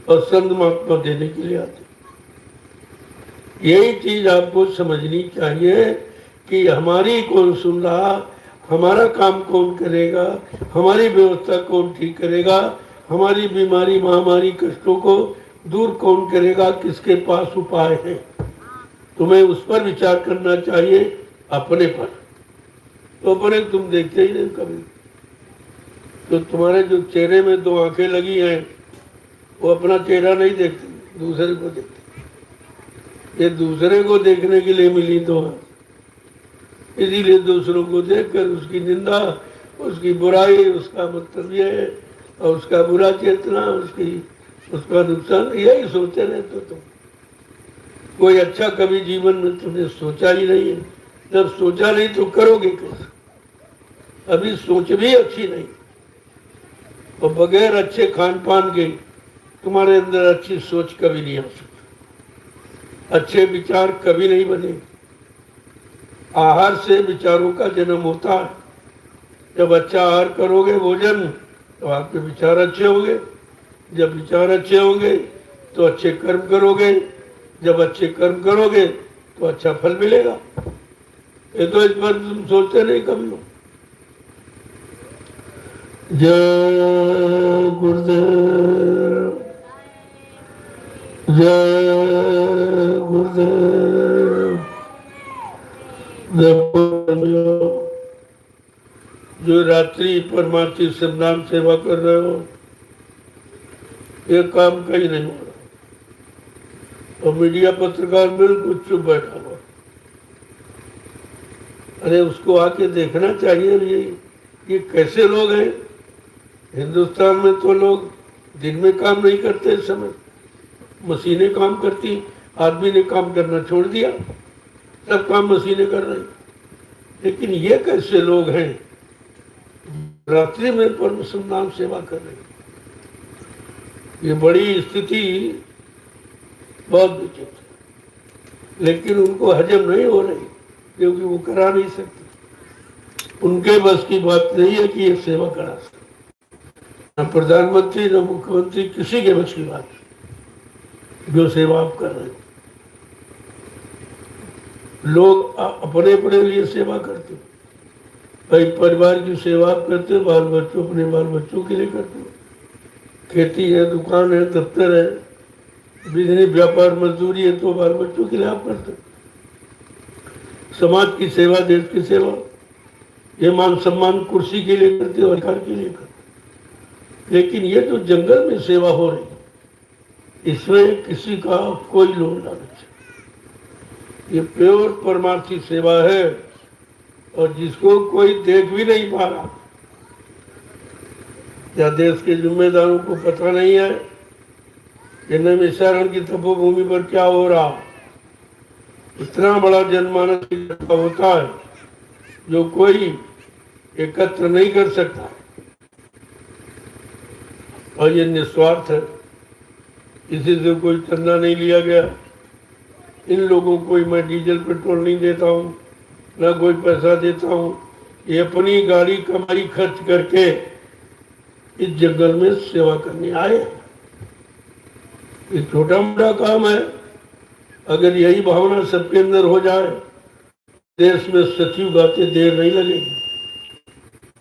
और संत महात्मा देने के लिए आते। यही चीज आपको समझनी चाहिए कि हमारी कौन सुन रहा, हमारा काम कौन करेगा, हमारी व्यवस्था कौन ठीक करेगा, हमारी बीमारी, महामारी, कष्टों को दूर कौन करेगा, किसके पास उपाय है। तुम्हें उस पर विचार करना चाहिए, अपने पर। तो अपने तुम देखते ही नहीं कभी। तो तुम्हारे जो चेहरे में दो आंखें लगी हैं, वो अपना चेहरा नहीं देखते, दूसरे को देखते। ये दूसरे को देखने के लिए मिली तो है, इसीलिए दूसरों को देखकर उसकी निंदा, उसकी बुराई, उसका वक्तव्य और उसका बुरा चेतना, उसका नुकसान, यही सोचते रहते तुम। कोई अच्छा कभी जीवन में तुमने सोचा ही नहीं है। जब सोचा नहीं तो करोगे कैसे। अभी सोच भी अच्छी नहीं, और बगैर अच्छे खान पान के तुम्हारे अंदर अच्छी सोच कभी नहीं आ सकती, अच्छे विचार कभी नहीं बने। आहार से विचारों का जन्म होता है। जब अच्छा आहार करोगे भोजन तो आपके विचार अच्छे होंगे, जब विचार अच्छे होंगे तो अच्छे कर्म करोगे, जब अच्छे कर्म करोगे तो अच्छा फल मिलेगा। ये तो इस पर तुम सोचते नहीं कभी हो। जय गुरुदेव, जय गुरुदेव। जो रात्रि परमार्थी सिमनाम सेवा कर रहे हो, ये काम कहीं नहीं हो रहा। और मीडिया पत्रकार बिल्कुल चुप बैठा हुआ। अरे उसको आके देखना चाहिए ये कैसे लोग हैं। हिंदुस्तान में तो लोग दिन में काम नहीं करते, इस समय मशीनें काम करती, आदमी ने काम करना छोड़ दिया, सब काम मशीनें कर रही। लेकिन ये कैसे लोग हैं रात्रि में परम नाम सेवा कर रहे हैं। ये बड़ी स्थिति बहुत विचित्र, लेकिन उनको हजम नहीं हो रही क्योंकि वो करा नहीं सकते। उनके बस की बात नहीं है कि ये सेवा करा सकते। न प्रधानमंत्री न मुख्यमंत्री किसी के बस की बात जो सेवा आप कर रहे हो। लोग अपने अपने लिए सेवा करते हो, भाई परिवार की सेवा आप करते हो, बाल बच्चों अपने बाल बच्चों के लिए करते हो। खेती है, दुकान है, दफ्तर है, बिजनेस व्यापार मजदूरी है तो बाल बच्चों के लिए आप करते हो। समाज की सेवा, देश की सेवा, ये मान सम्मान कुर्सी के लिए करते हो, अधिकार के लिए करते हो। लेकिन ये जो जंगल में सेवा हो रही है, इसमें किसी का कोई लोभ लालच है। ये प्योर परमार्थी सेवा है और जिसको कोई देख भी नहीं पा रहा, या देश के जिम्मेदारों को पता नहीं है कि नैमिषारण्य की तपोभूमि पर क्या हो रहा। इतना बड़ा जनमानस इकट्ठा होता है जो कोई एकत्र नहीं कर सकता, और ये निस्वार्थ है। किसी से कोई चंदा नहीं लिया गया। इन लोगों को मैं डीजल पेट्रोल नहीं देता हूँ, ना कोई पैसा देता हूँ। ये अपनी गाड़ी कमाई खर्च करके इस जंगल में सेवा करने आए। ये छोटा मोटा काम है। अगर यही भावना सबके अंदर हो जाए, देश में सतयुग आते देर नहीं लगेगी।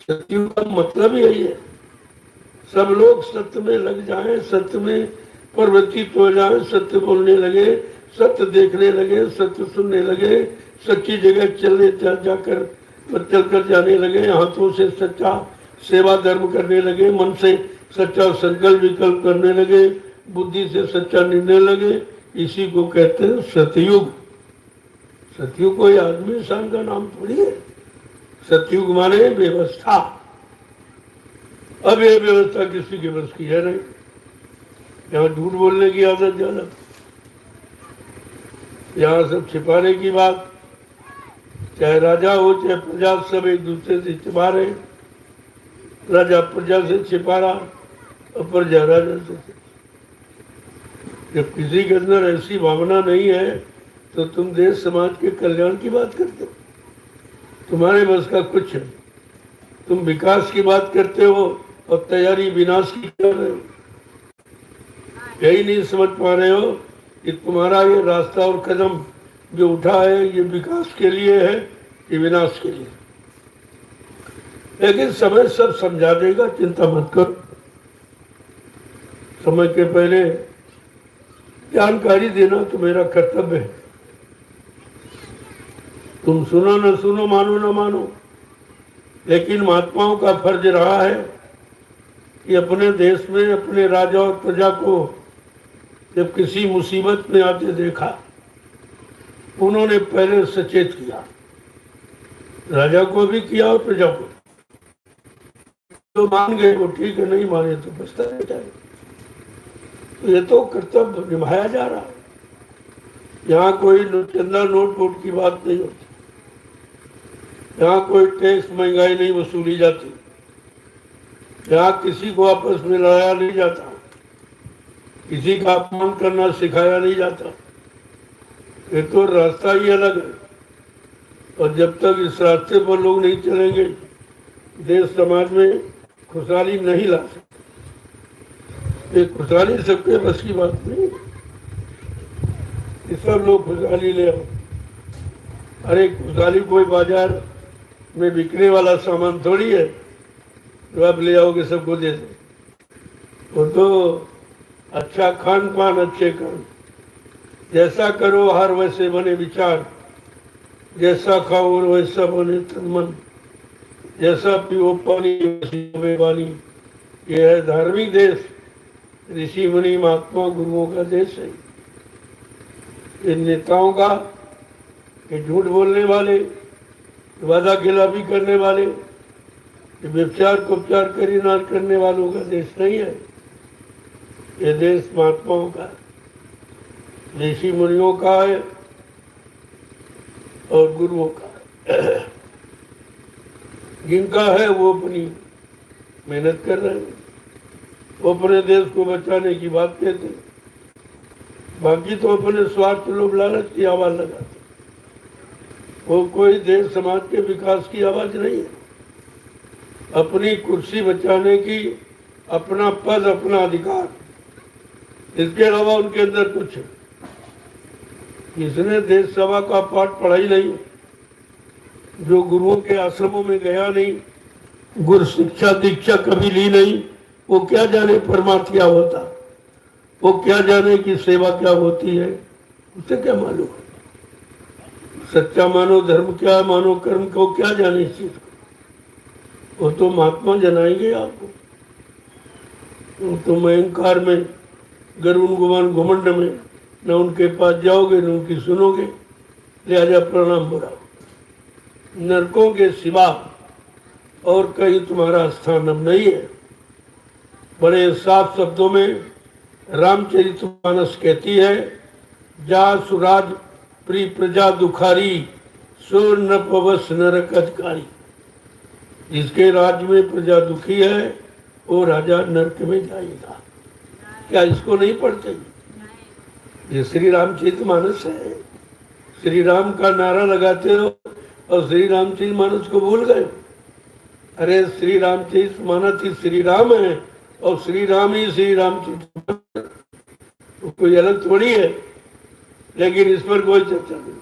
सतयुग का मतलब यही है, सब लोग सत्य में लग जाएं, सत्य में परिवर्तित हो जाएं, सत्य बोलने लगे, सत्य देखने लगे, सत्य सुनने लगे, सच्ची जगह चलने जाकर चलकर जाने लगे, हाथों से सच्चा सेवा धर्म करने लगे, मन से सच्चा संकल्प विकल्प करने लगे, बुद्धि से सच्चा निर्णय लगे। इसी को कहते हैं सतयुग। सतयुग कोई आदमी इंसान का नाम थोड़ी है। सतयुग माने व्यवस्था। अब ये व्यवस्था किसी के बस की है नहीं। यहाँ झूठ बोलने की आदत ज्यादा, यहाँ सब छिपाने की बात। चाहे राजा हो चाहे प्रजा, सब एक दूसरे से छिपा रहे। राजा प्रजा से छिपा रहा और प्रजा राजा से। जब किसी के अंदर ऐसी भावना नहीं है तो तुम देश समाज के कल्याण की बात करते हो, तुम्हारे बस का कुछ है। तुम विकास की बात करते हो और तैयारी विनाश की कर रहे हो। यही नहीं समझ पा रहे हो कि तुम्हारा ये रास्ता और कदम जो उठा है ये विकास के लिए है कि विनाश के लिए। लेकिन समय सब समझा देगा, चिंता मत करो। समय के पहले जानकारी देना तो मेरा कर्तव्य है। तुम सुनो न सुनो, मानो न मानो, लेकिन महात्माओं का फर्ज रहा है कि अपने देश में अपने राजा और प्रजा को जब किसी मुसीबत में आते देखा, उन्होंने पहले सचेत किया। राजा को भी किया और प्रजा को। जो मान गए वो ठीक है, नहीं माने तो बचता रह जाए। तो ये तो कर्तव्य निभाया जा रहा है। यहाँ कोई चंदा नोट वोट की बात नहीं होती। यहाँ कोई टैक्स महंगाई नहीं वसूली जाती। यहाँ किसी को आपस में लड़ाया नहीं जाता, किसी का अपमान करना सिखाया नहीं जाता। ये तो रास्ता ही अलग है। और जब तक इस रास्ते पर लोग नहीं चलेंगे, देश समाज में खुशहाली नहीं ला सकते। ये खुशहाली सबके बस की बात नहीं है कि सब लोग खुशहाली ले आओ। अरे खुशहाली कोई बाजार में बिकने वाला सामान थोड़ी है जो आप ले आओगे सबको दे दो। वो तो अच्छा खान पान, अच्छे कर्म, जैसा करो हर वैसे बने विचार, जैसा खाओ वैसा बने तन मन, जैसा पियो पानी वैसी वाणी। यह है धार्मिक देश, ऋषि मुनि महात्मा गुरुओं का देश है। इन नेताओं का, ये झूठ बोलने वाले, वादा खिलाफी करने वाले, व्यभिचार कुपचार करीनार करने वालों का देश नहीं है। ये देश महात्माओं का, ऋषि मुनियों का है और गुरुओं का है। जिनका है वो अपनी मेहनत कर रहे हैं, वो अपने देश को बचाने की बात कहते हैं। बाकी तो अपने स्वार्थ लोभ लालच की आवाज लगाते। वो कोई देश समाज के विकास की आवाज नहीं है। अपनी कुर्सी बचाने की, अपना पद, अपना अधिकार, इसके अलावा उनके अंदर कुछ है। जिसने देश सेवा का पाठ पढ़ा ही नहीं, जो गुरुओं के आश्रमों में गया नहीं, गुरु शिक्षा दीक्षा कभी ली नहीं, वो क्या जाने परमार्थ क्या होता, वो क्या जाने कि सेवा क्या होती है, उसे क्या मालूम। सच्चा मानो धर्म क्या मानो कर्म को क्या जाने इस चीज को। वो तो महात्मा जनाएंगे आपको। तुम अहंकार में, गरुण गुमान घुमंड में न उनके पास जाओगे न उनकी सुनोगे, लिहाजा प्रणाम बुलाओ। नरकों के सिवा और कहीं तुम्हारा स्थान अब नहीं है। बड़े साफ शब्दों में रामचरितमानस कहती है, जा सुराज प्री प्रजा दुखारी, सो नपवस नरक अधिकारी। जिसके राज्य में प्रजा दुखी है वो राजा नरक में जाएगा। क्या इसको नहीं पढ़ते? ये श्री रामचरितमानस है। श्री राम का नारा लगाते हो और श्री रामचरितमानस को भूल गए। अरे श्री रामचरितमानस ही श्री राम है और श्री राम ही श्री रामचरितमानस, कोई अलग थोड़ी है। लेकिन इस पर कोई चर्चा नहीं,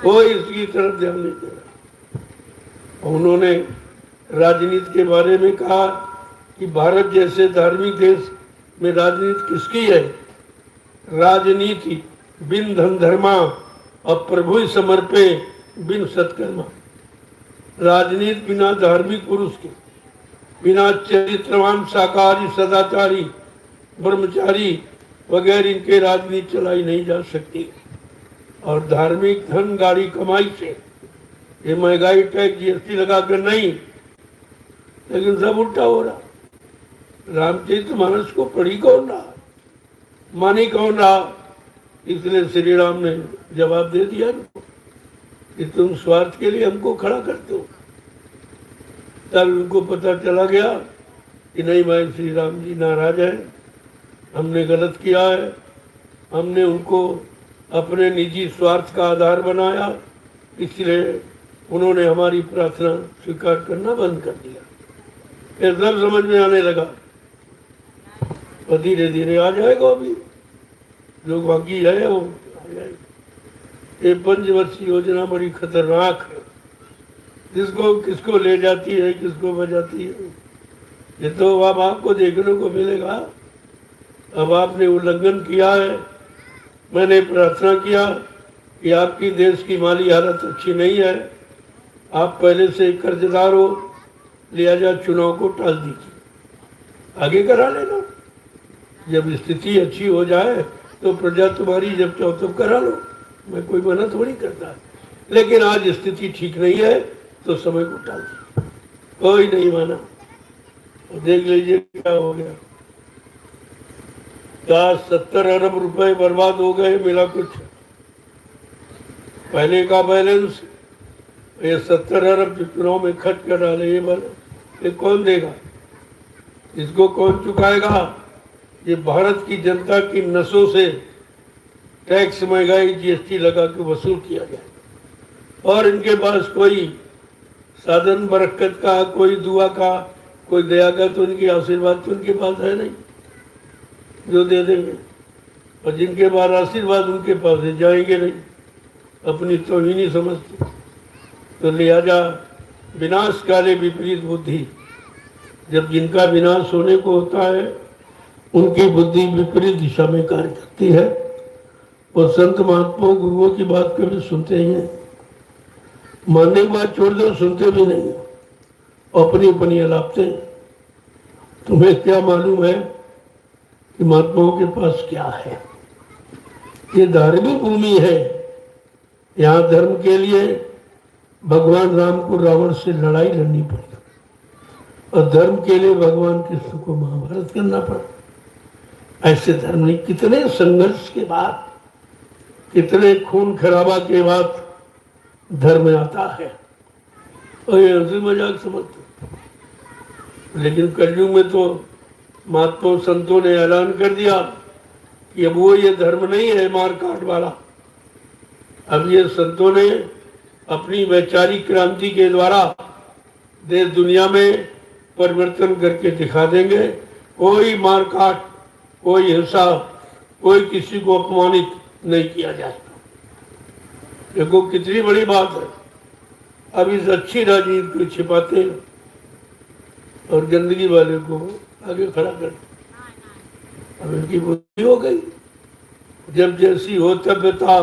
कोई इसकी तरफ ध्यान नहीं दे रहा। उन्होंने राजनीति के बारे में कहा कि भारत जैसे धार्मिक देश में राजनीति किसकी है? राजनीति बिन धन धर्मा और प्रभु समर्पे बिन सत्कर्मा। राजनीति बिना धार्मिक पुरुष के, बिना चरित्रवान शाकाहारी सदाचारी ब्रह्मचारी वगैरह इनके राजनीति चलाई नहीं जा सकती। और धार्मिक धन गाड़ी कमाई से, ये महंगाई टैक्स जीएसटी लगाकर नहीं, लेकिन सब उल्टा हो रहा। रामचरितमानस को पढ़ी कौन रहा, मानी कौन रहा? इसलिए श्री राम ने जवाब दे दिया कि तुम स्वार्थ के लिए हमको खड़ा करते हो। तब उनको पता चला गया कि नहीं भाई, श्री राम जी नाराज है, हमने गलत किया है, हमने उनको अपने निजी स्वार्थ का आधार बनाया, इसलिए उन्होंने हमारी प्रार्थना स्वीकार करना बंद कर दिया। फिर सब समझ में आने लगा और धीरे धीरे आ जाएगा। अभी जो बाकी है वो आ जाएगा। ये पंचवर्षीय योजना बड़ी खतरनाक है, किसको किसको ले जाती है, किसको बजाती है, ये तो अब आपको देखने को मिलेगा। अब आपने उल्लंघन किया है। मैंने प्रार्थना किया कि आपकी देश की माली हालत अच्छी नहीं है, आप पहले से कर्जदार हो, लिहाजा चुनाव को टाल दीजिए, आगे करा लेना। जब स्थिति अच्छी हो जाए तो प्रजा तुम्हारी जब चाहो तब करा लो, मैं कोई मना थोड़ी करता। लेकिन आज स्थिति ठीक नहीं है तो समय को टाल दीजिए। कोई नहीं माना, और देख लीजिए क्या हो गया। 70 अरब रुपए बर्बाद हो गए, मिला कुछ। पहले का बैलेंस ये 70 अरब चुनाव में खर्च कर डाले, ये कौन देगा? इसको कौन चुकाएगा? ये भारत की जनता की नसों से टैक्स, महंगाई, जीएसटी लगा के वसूल किया जाए। और इनके पास कोई साधन बरकत का, कोई दुआ का, कोई दया का, तो इनके आशीर्वाद तो इनके पास है नहीं जो दे देंगे। और जिनके पास आशीर्वाद उनके पास से जाएंगे नहीं, अपनी तो ही नहीं समझते। तो लिहाजा विनाश काले विपरीत बुद्धि, जब जिनका विनाश होने को होता है उनकी बुद्धि विपरीत दिशा में कार्य करती है। और संत महात्माओं गुरुओं की बात कभी सुनते ही हैं, मानने की बात छोड़ दो, सुनते भी नहीं, अपनी अपनी अलापते। तुम्हें क्या मालूम है कि महात्माओं के पास क्या है? ये धार्मिक भूमि है, यहाँ धर्म के लिए भगवान राम को रावण से लड़ाई लड़नी पड़ी और धर्म के लिए भगवान कृष्ण को महाभारत करना पड़ा। ऐसे धर्म नहीं, कितने संघर्ष के बाद, कितने खून खराबा के बाद धर्म आता है। और ये हंसी मजाक समझते। लेकिन कलयुग में तो महात्मा संतों ने ऐलान कर दिया कि अब वो ये धर्म नहीं है मार काट वाला। अब ये संतों ने अपनी वैचारिक क्रांति के द्वारा देश दुनिया में परिवर्तन करके दिखा देंगे। कोई मार काट, कोई हिंसा, कोई किसी को अपमानित नहीं किया जाएगा। देखो कितनी बड़ी बात है। अब इस अच्छी राजनीति को छिपाते हैं और गंदगी वाले को आगे खड़ा कर। अब इनकी बुद्धि हो गई, जब जैसी हो तब था,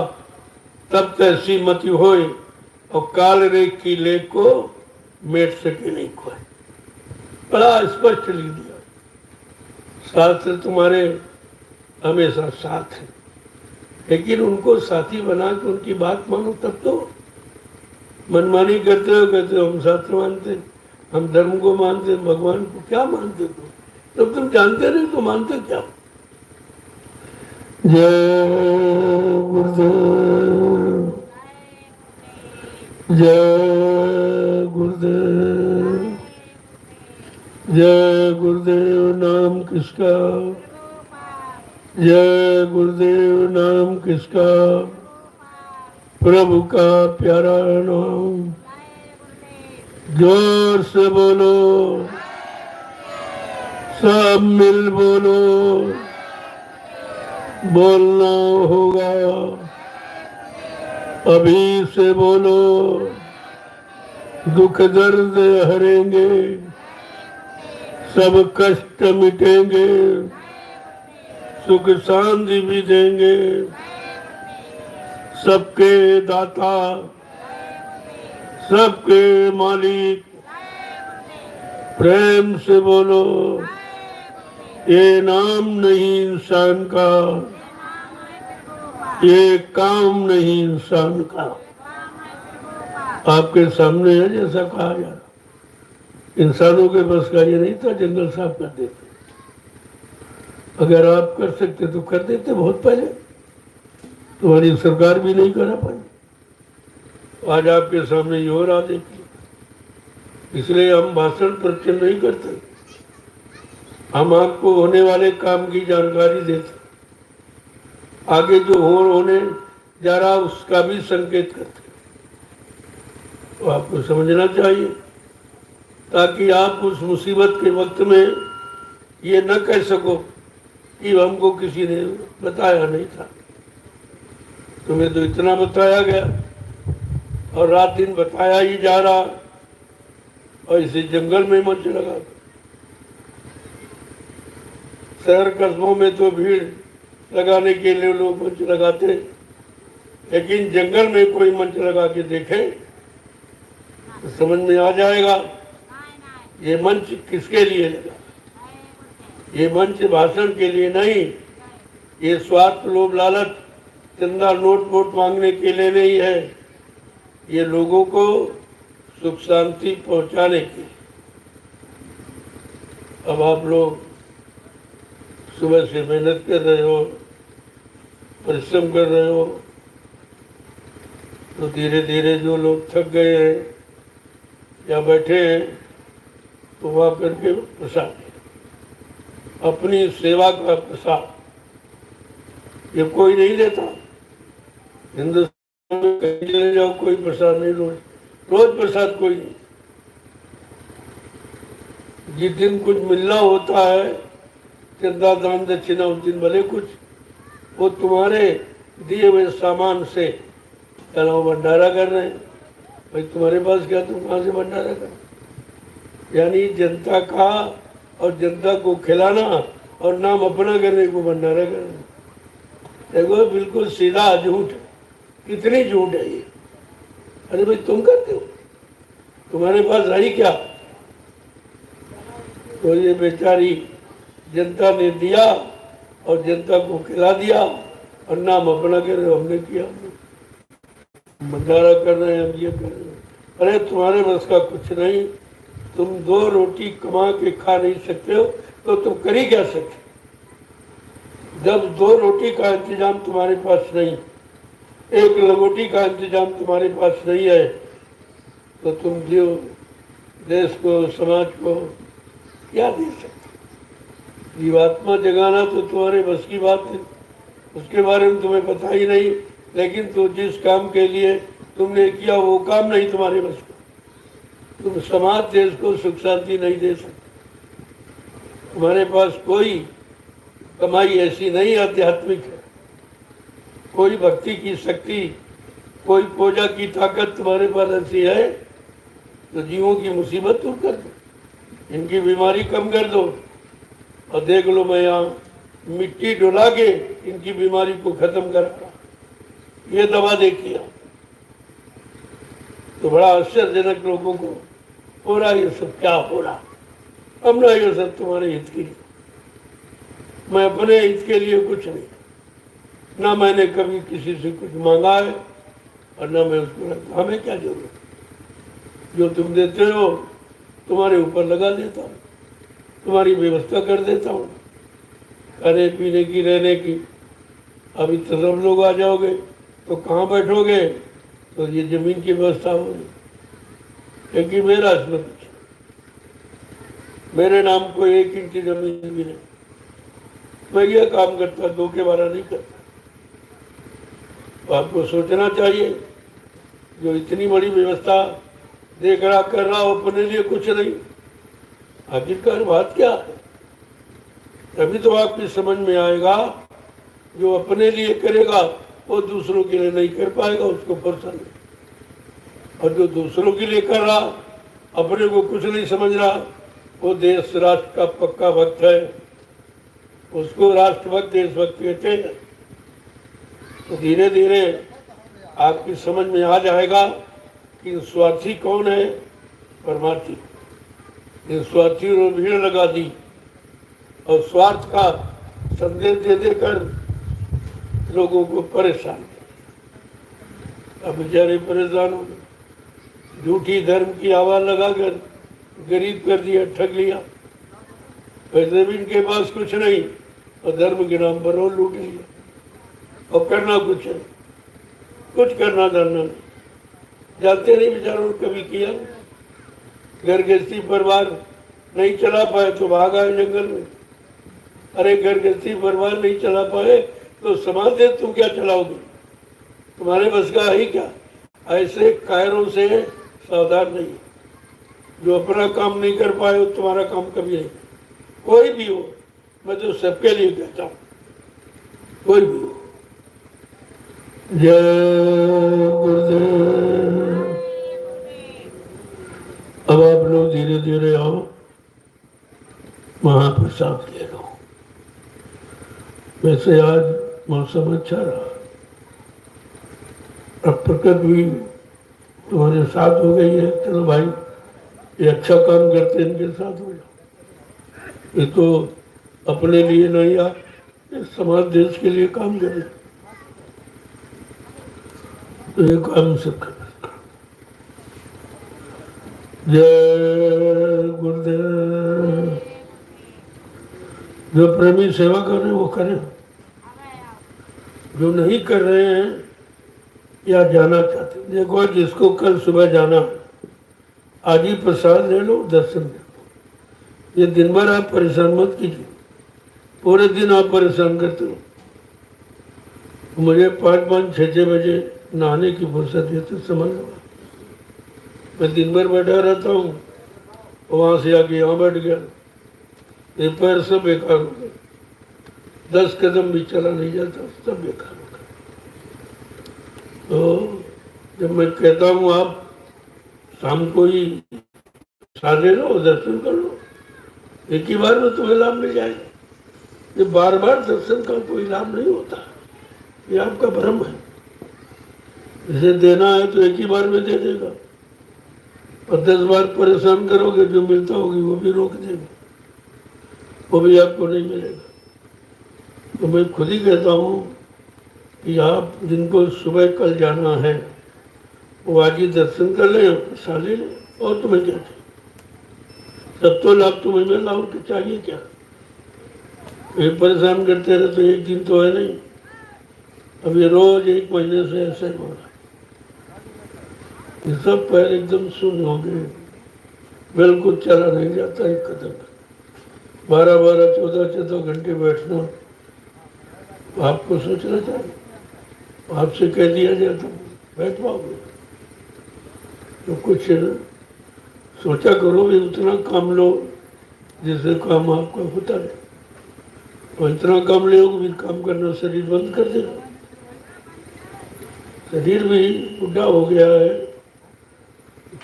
तब तैसी मति होए, और काल रेख की लेख को मेट सके नहीं कोई। बड़ा स्पष्ट लिख दिया। शास्त्र तुम्हारे हमेशा साथ है, लेकिन उनको साथी बना के उनकी बात मानो, तब तो मनमानी करते हो, कहते हो हम शास्त्र मानते, हम धर्म को मानते, भगवान को क्या मानते तुम? जब तुम जानते नहीं तो मानते क्या? जय गुरुदेव, जय गुरुदेव, जय गुरुदेव। नाम किसका? जय गुरुदेव। नाम किसका? प्रभु का प्यारा नाम। जोर से बोलो, सब मिल बोलो, बोलना होगा। अभी से बोलो, दुख दर्द हरेंगे, सब कष्ट मिटेंगे, सुख शांति भी देंगे। सबके दाता, सबके मालिक, प्रेम से बोलो। ये नाम नहीं इंसान का, ये काम नहीं इंसान का। आपके सामने है जैसा कहा जा रहा। इंसानों के बस का ये नहीं था, जंगल साफ कर देते। अगर आप कर सकते तो कर देते बहुत पहले, तुम्हारी सरकार भी नहीं करा पाई। आज आपके सामने ये हो रहा देखिए। इसलिए हम भाषण प्रवचन नहीं करते, हम आपको होने वाले काम की जानकारी देते, आगे जो होने जा रहा उसका भी संकेत करते। तो आपको समझना चाहिए, ताकि आप उस मुसीबत के वक्त में ये न कह सको कि हमको किसी ने बताया नहीं था। तुम्हें तो इतना बताया गया और रात दिन बताया ही जा रहा, और इसे जंगल में मंच लगा। शहर कस्बों में तो भीड़ लगाने के लिए लोग मंच लगाते, लेकिन जंगल में कोई मंच लगा के देखे तो समझ में आ जाएगा ये मंच किसके लिए लगा। ये मंच भाषण के लिए नहीं, ये स्वार्थ, लोभ, लालच, चंदा, नोट वोट मांगने के लिए नहीं है। ये लोगों को सुख शांति पहुंचाने की। अब आप लोग सुबह से मेहनत कर रहे हो, परिश्रम कर रहे हो, तो धीरे धीरे जो लोग थक गए हैं या बैठे हैं तो वहाँ करके प्रसाद। अपनी सेवा का प्रसाद ये कोई नहीं देता। हिंदुस्तान में कहीं चले जाओ कोई प्रसाद नहीं, रोज प्रसाद कोई नहीं। जिस दिन कुछ मिलना होता है चंदा दान दक्षिणा उस दिन भले कुछ वो तुम्हारे दिए हुए सामान से चलो भंडारा कर रहे हैं। भाई तुम्हारे पास क्या, तुम कहाँ से भंडारा कर? यानी जनता का और जनता को खिलाना और नाम अपना करने को भंडारा करना, देखो बिल्कुल सीधा झूठ है। कितनी झूठ है ये। अरे भाई तुम करते हो, तुम्हारे पास आई क्या? तो ये बेचारी जनता ने दिया और जनता को खिला दिया और नाम अपना कर रहे, हमने किया, भंडारा कर रहे हैं, हम ये कर रहे हैं। अरे तुम्हारे बस का कुछ नहीं, तुम 2 रोटी कमा के खा नहीं सकते हो तो तुम कर ही क्या सकते? जब 2 रोटी का इंतजाम तुम्हारे पास नहीं, 1 लंगोटी का इंतजाम तुम्हारे पास नहीं है तो तुम जो देश को समाज को क्या दे सकते? जीवात्मा जगाना तो तुम्हारे बस की बात है, उसके बारे में तुम्हें पता ही नहीं। लेकिन तो जिस काम के लिए तुमने किया वो काम नहीं तुम्हारे बस का। तुम समाज देश को सुख शांति नहीं दे सकते। तुम्हारे पास कोई कमाई ऐसी नहीं आध्यात्मिक है, कोई भक्ति की शक्ति, कोई पूजा की ताकत तुम्हारे पास ऐसी है तो जीवों की मुसीबत दूर कर दो, इनकी बीमारी कम कर दो। और देख लो मैं यहाँ मिट्टी डुला के इनकी बीमारी को खत्म कर रहा, ये दवा देखिए तो बड़ा आश्चर्यजनक लोगों को हो रहा ये सब क्या हो रहा। अब ना ये सब तुम्हारे हित के लिए, मैं अपने हित के लिए कुछ नहीं, ना मैंने कभी किसी से कुछ मांगा है और ना मैं उसको रखता। हमें क्या जरूरत, जो तुम देते हो तुम्हारे ऊपर लगा देता हूँ, तुम्हारी व्यवस्था कर देता हूँ खाने पीने की, रहने की। अभी तो सब लोग आ जाओगे तो कहाँ बैठोगे? तो ये जमीन की व्यवस्था होगी, क्योंकि मेरा इसमें कुछ, मेरे नाम को 1 इंच जमीन भी नहीं। मैं यह काम करता, 2 के 12 नहीं करता। तो आपको सोचना चाहिए, जो इतनी बड़ी व्यवस्था देख रहा कर रहा हो, अपने लिए कुछ नहीं, आखिरकार बात क्या है? तभी तो आपकी समझ में आएगा, जो अपने लिए करेगा वो दूसरों के लिए नहीं कर पाएगा, उसको फुर्सत नहीं। और जो दूसरों के लिए कर रहा, अपने को कुछ नहीं समझ रहा, वो देश राष्ट्र का पक्का भक्त है, उसको राष्ट्रभक्त देशभक्त कहते हैं। तो धीरे धीरे आपकी समझ में आ जाएगा कि स्वार्थी कौन है, परमार्थी। इन स्वार्थियों ने भीड़ लगा दी और स्वार्थ का संदेश दे देकर लोगों को परेशान किया। अब बेचारे परेशान हो गए, झूठी धर्म की आवाज लगाकर गरीब कर दिया, ठग लिया। वैसे भी इनके पास कुछ नहीं और धर्म के नाम पर और लूट लिया। और करना कुछ है, कुछ करना जानना नहीं, जानते नहीं बेचारों ने कभी किया। घर गृहस्थी परिवार नहीं चला पाए तो भाग आए जंगल में। अरे घर गृहस्थी परिवार नहीं चला पाए तो समाज देश तुम क्या चलाओगे? तुम्हारे बस का ही क्या? ऐसे कायरों से सावधान नहीं। जो अपना काम नहीं कर पाए वो तुम्हारा काम कभी नहीं। कोई भी हो, मैं तो सबके लिए कहता हूँ, कोई भी हो। जय गुरुदेव। अब आप लोग धीरे धीरे आओ, महाप्रसाद ले लो। वैसे आज मौसम अच्छा रहा, अब प्रकृति भी तुम्हारे साथ हो गई है। चलो भाई, ये अच्छा काम करते इनके साथ हो जाओ। ये तो अपने लिए नहीं यार, ये समाज देश के लिए काम करे, तो ये काम सब कर। जय गुरुदेव। जो प्रेमी सेवा कर रहे हैं वो करें, जो नहीं कर रहे हैं या जाना चाहते हैं, देखो जिसको कल सुबह जाना, आज ही प्रसाद ले लो, दर्शन ले लो। ये दिन भर आप परेशान मत कीजिए, पूरे दिन आप परेशान करते हो। मुझे 5-5, 6-6 बजे नहाने की फुर्सत है तो समझ लो मैं दिन भर बैठा रहता हूँ, वहां से आके यहाँ बैठ गया, ये पैर सब बेकार हो गए, 10 कदम भी चला नहीं जाता, सब बेकार हो गया। तो जब मैं कहता हूँ आप शाम को ही सारे लो, दर्शन कर लो, एक ही बार में तुम्हें लाभ मिल जाएगा। ये बार बार दर्शन का कोई लाभ नहीं होता, ये आपका भ्रम है। इसे देना है तो एक ही बार में दे देगा, और 10 बार परेशान करोगे जो मिलता होगी वो भी रोक देगा, वो भी आपको नहीं मिलेगा। तो मैं खुद ही कहता हूँ कि आप जिनको सुबह कल जाना है वो आज ही दर्शन कर लें, प्रसाद ले लें, और तुम्हें क्या चाहिए? सब तो लाभ तुम्हें मिला, और चाहिए क्या? ये परेशान करते रहे तो एक दिन तो है नहीं, अब ये रोज 1 महीने से ऐसे हो रहा है। ये सब पैर एकदम सुन्न हो गए, बिल्कुल चला नहीं जाता एक कदम। 12-12, 14-14 घंटे बैठना आपको सोचना चाहिए। आपसे कह दिया जाए तो बैठ पाओगे? तो कुछ सोचा करो भी, उतना काम लो जिससे काम आपका होता है, और इतना काम ले फिर काम करना शरीर बंद कर देगा। शरीर भी बुढ़ा हो गया है,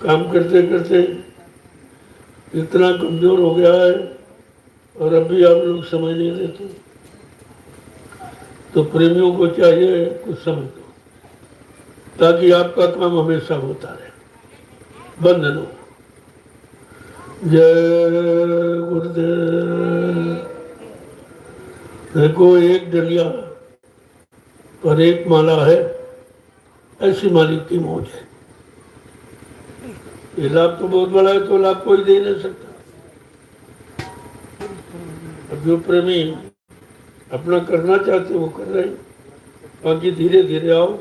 काम करते करते इतना कमजोर हो गया है, और अब भी आप लोग समझ नहीं देते। तो प्रेमियों को चाहिए कुछ समझ दो, ताकि आपका काम हमेशा होता रहे। बंधन हो। जय गुरुदेव। देखो, एक डलिया पर एक माला है, ऐसी मालिक की मौज है। ये लाभ तो बहुत बड़ा है, तो लाभ कोई दे नहीं सकता। अब जो प्रेमी अपना करना चाहते वो कर रहे हैं, बाकी धीरे धीरे आओ।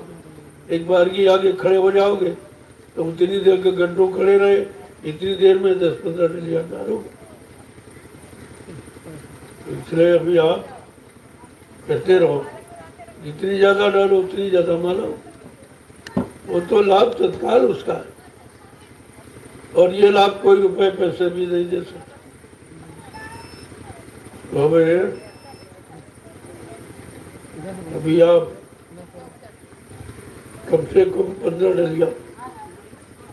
एक बार की आगे खड़े हो जाओगे तो उतनी देर के घंटों खड़े रहे, इतनी देर में 10-15 डलिया डालोगे। इसलिए अभी आप कहते रहो, जितनी ज्यादा डालो उतनी ज्यादा माला। वो तो लाभ तत्काल उसका है, और ये लाभ कोई रुपए पैसे भी नहीं दे सकता। तो अभी आप कम से कम 15 डलिया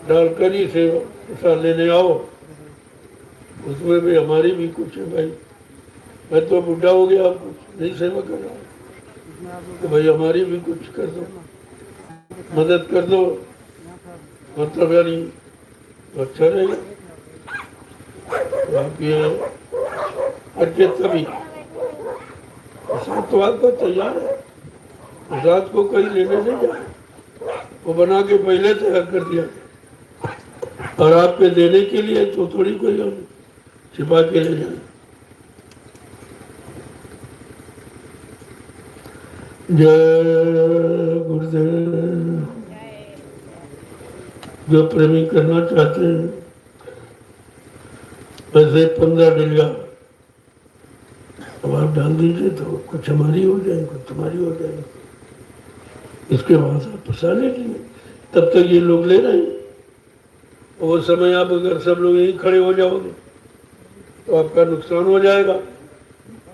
डालकर ही सेवा प्रसाद लेने आओ। उसमें भी हमारी भी कुछ है भाई, मैं तो बुढ़ा हो गया, कुछ नहीं सेवा कर रहा हूँ, तो भाई हमारी भी कुछ कर दो, मदद कर दो, मतलब यानी अच्छा रहेगा। आप ये करके तभी प्रसाद तो आपका तैयार है, प्रसाद को कहीं लेने नहीं जाए, वो बना के पहले तैयार कर दिया, और आपके देने के लिए तो थोड़ी कोई छिपा के ले जाए। जय गुरुदेव। जो प्रेमी करना चाहते हैं वैसे 15 डलिया अब आप डाल दीजिए, तो कुछ हमारी हो जाएगी, कुछ तुम्हारी हो जाएगी। इसके बाद आप प्रसाद ले लीजिए, तब तक ये लोग ले रहे हैं। वो समय आप अगर सब लोग यहीं खड़े हो जाओगे तो आपका नुकसान हो जाएगा।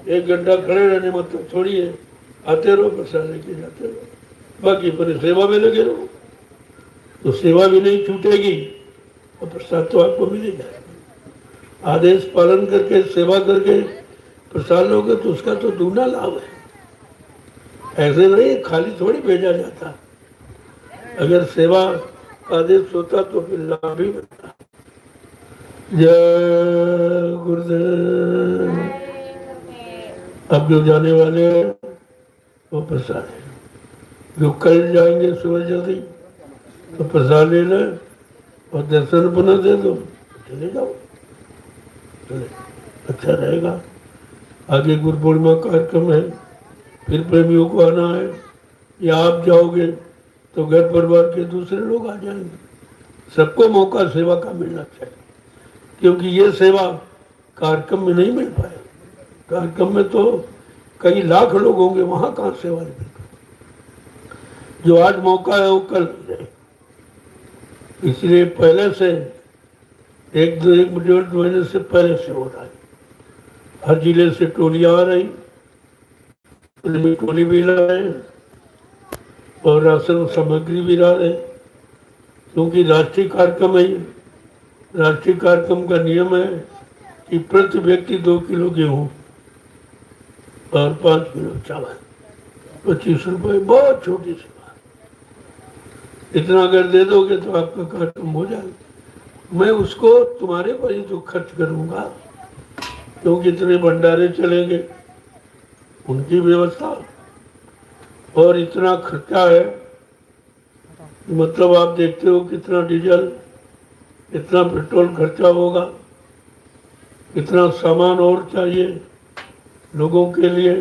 1 घंटा खड़े रहने मतलब थोड़ी है, आते रहो प्रसाद लेके जाते रहो, बाकी पर सेवा में लगे रहो, तो सेवा भी नहीं छूटेगी और प्रसाद तो आपको मिलेगा। आदेश पालन करके सेवा करके प्रसाद लोगे तो उसका तो दूना लाभ है। ऐसे नहीं खाली थोड़ी भेजा जाता, अगर सेवा आदेश होता तो फिर लाभ भी मिलता। जय गुरुदेव। अब जो जाने वाले हैं वो प्रसाद है, जो कल जाएंगे सुबह जल्दी तो प्रसाद ले लें और दर्शन पुनः दे दो, चले जाओ, चले अच्छा रहेगा। आगे गुरु पूर्णिमा कार्यक्रम है, फिर प्रेमियों को आना है, या आप जाओगे तो घर परिवार के दूसरे लोग आ जाएंगे। सबको मौका सेवा का मिलना चाहिए, क्योंकि ये सेवा कार्यक्रम में नहीं मिल पाए। कार्यक्रम में तो कई लाख लोग होंगे, वहां कहाँ सेवा निकलेगी? जो आज मौका है वो कल नहीं रहे। इसलिए पहले से एक डेढ़ महीने से पहले से हो रहा है। हर जिले से टोलियां आ रही, उनमें टोली भी ला रहे हैं और राशन सामग्री भी ला रहे हैं, क्योंकि राष्ट्रीय कार्यक्रम है। राष्ट्रीय कार्यक्रम का नियम है कि प्रति व्यक्ति 2 किलो गेहूं और 5 किलो चावल, 25 रुपए, बहुत छोटी सी बात। इतना अगर दे दोगे तो आपका कार्यक्रम हो जाएगा। मैं उसको तुम्हारे पर ही तो खर्च करूंगा, क्योंकि इतने भंडारे चलेंगे, उनकी व्यवस्था, और इतना खर्चा है। मतलब आप देखते हो कितना डीजल, इतना पेट्रोल खर्चा होगा, इतना सामान और चाहिए लोगों के लिए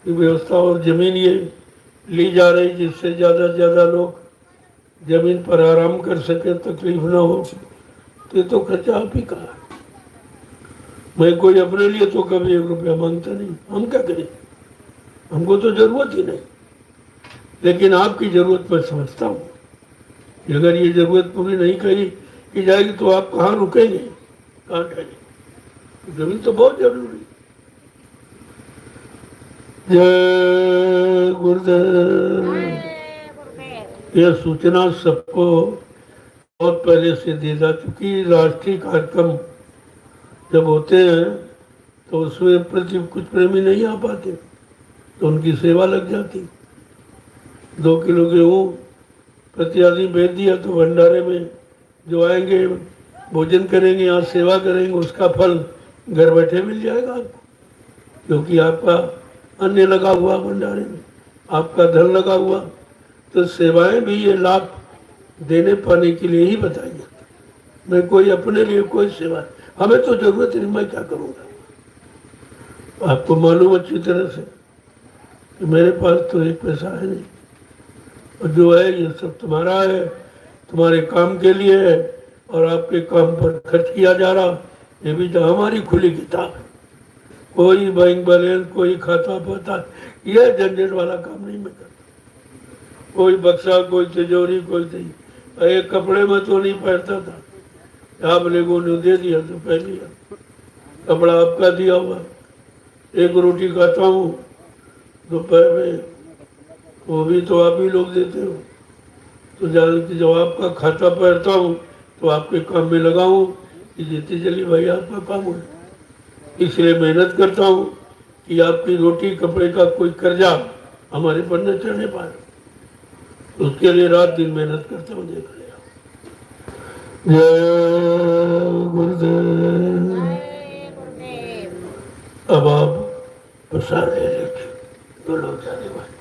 व्यवस्था, और जमीन ये ली जा रही जिससे ज़्यादा से ज़्यादा लोग जमीन पर आराम कर सके, तकलीफ ना हो। तो ये तो खर्चा आप ही का है। मैं कोई अपने लिए तो कभी 1 रुपया मांगता नहीं, हम क्या करें, हमको तो जरूरत ही नहीं। लेकिन आपकी जरूरत मैं समझता हूँ कि अगर ये जरूरत पूरी नहीं की जाएगी तो आप कहाँ रुकेंगे, कहाँ जाएंगे? जमीन तो बहुत जरूरी है। जय गुरुदेव। यह सूचना सबको बहुत पहले से दी जा चुकी। राष्ट्रीय कार्यक्रम जब होते हैं तो उसमें प्रति कुछ प्रेमी नहीं आ पाते, तो उनकी सेवा लग जाती। 2 किलो गेहूँ प्रति आदमी भेज दिया तो भंडारे में जो आएंगे भोजन करेंगे, यहाँ सेवा करेंगे, उसका फल घर बैठे मिल जाएगा आपको, क्योंकि आपका अन्न लगा हुआ भंडारे में, आपका धन लगा हुआ। तो सेवाएं भी ये लाभ देने पाने के लिए ही बताई जाती। मैं कोई अपने लिए कोई सेवा, हमें तो जरूरत नहीं, मैं क्या करूँगा? आपको मालूम अच्छी तरह से कि मेरे पास तो एक पैसा है नहीं, और जो है ये सब तुम्हारा है, तुम्हारे काम के लिए है, और आपके काम पर खर्च किया जा रहा। ये भी तो हमारी खुली किताब है। कोई बैंक बैलेंस, कोई खाता पता, यह झंझट वाला काम नहीं मैं करता। कोई बक्सा, कोई तिजोरी, कोई नहीं। एक कपड़े में तो नहीं पहनता था, आप लोगों ने दे दिया तो पहन लिया, कपड़ा आपका दिया हुआ। एक रोटी खाता हूँ दोपहर में, वो भी तो आप ही लोग देते हो। तो जब आपका खाता पहनता हूँ तो आपके काम में लगाऊँ कि जीती चली भाई आपका काम हो। इसलिए मेहनत करता हूँ कि आपकी रोटी कपड़े का कोई कर्जा हमारे पर न चढ़ने पाए। उसके लिए रात दिन मेहनत करता हूँ। देख लिया। जय गुरुदेव। अब आप प्रसाद ले लीजिए, 2 लोग जाने वाले।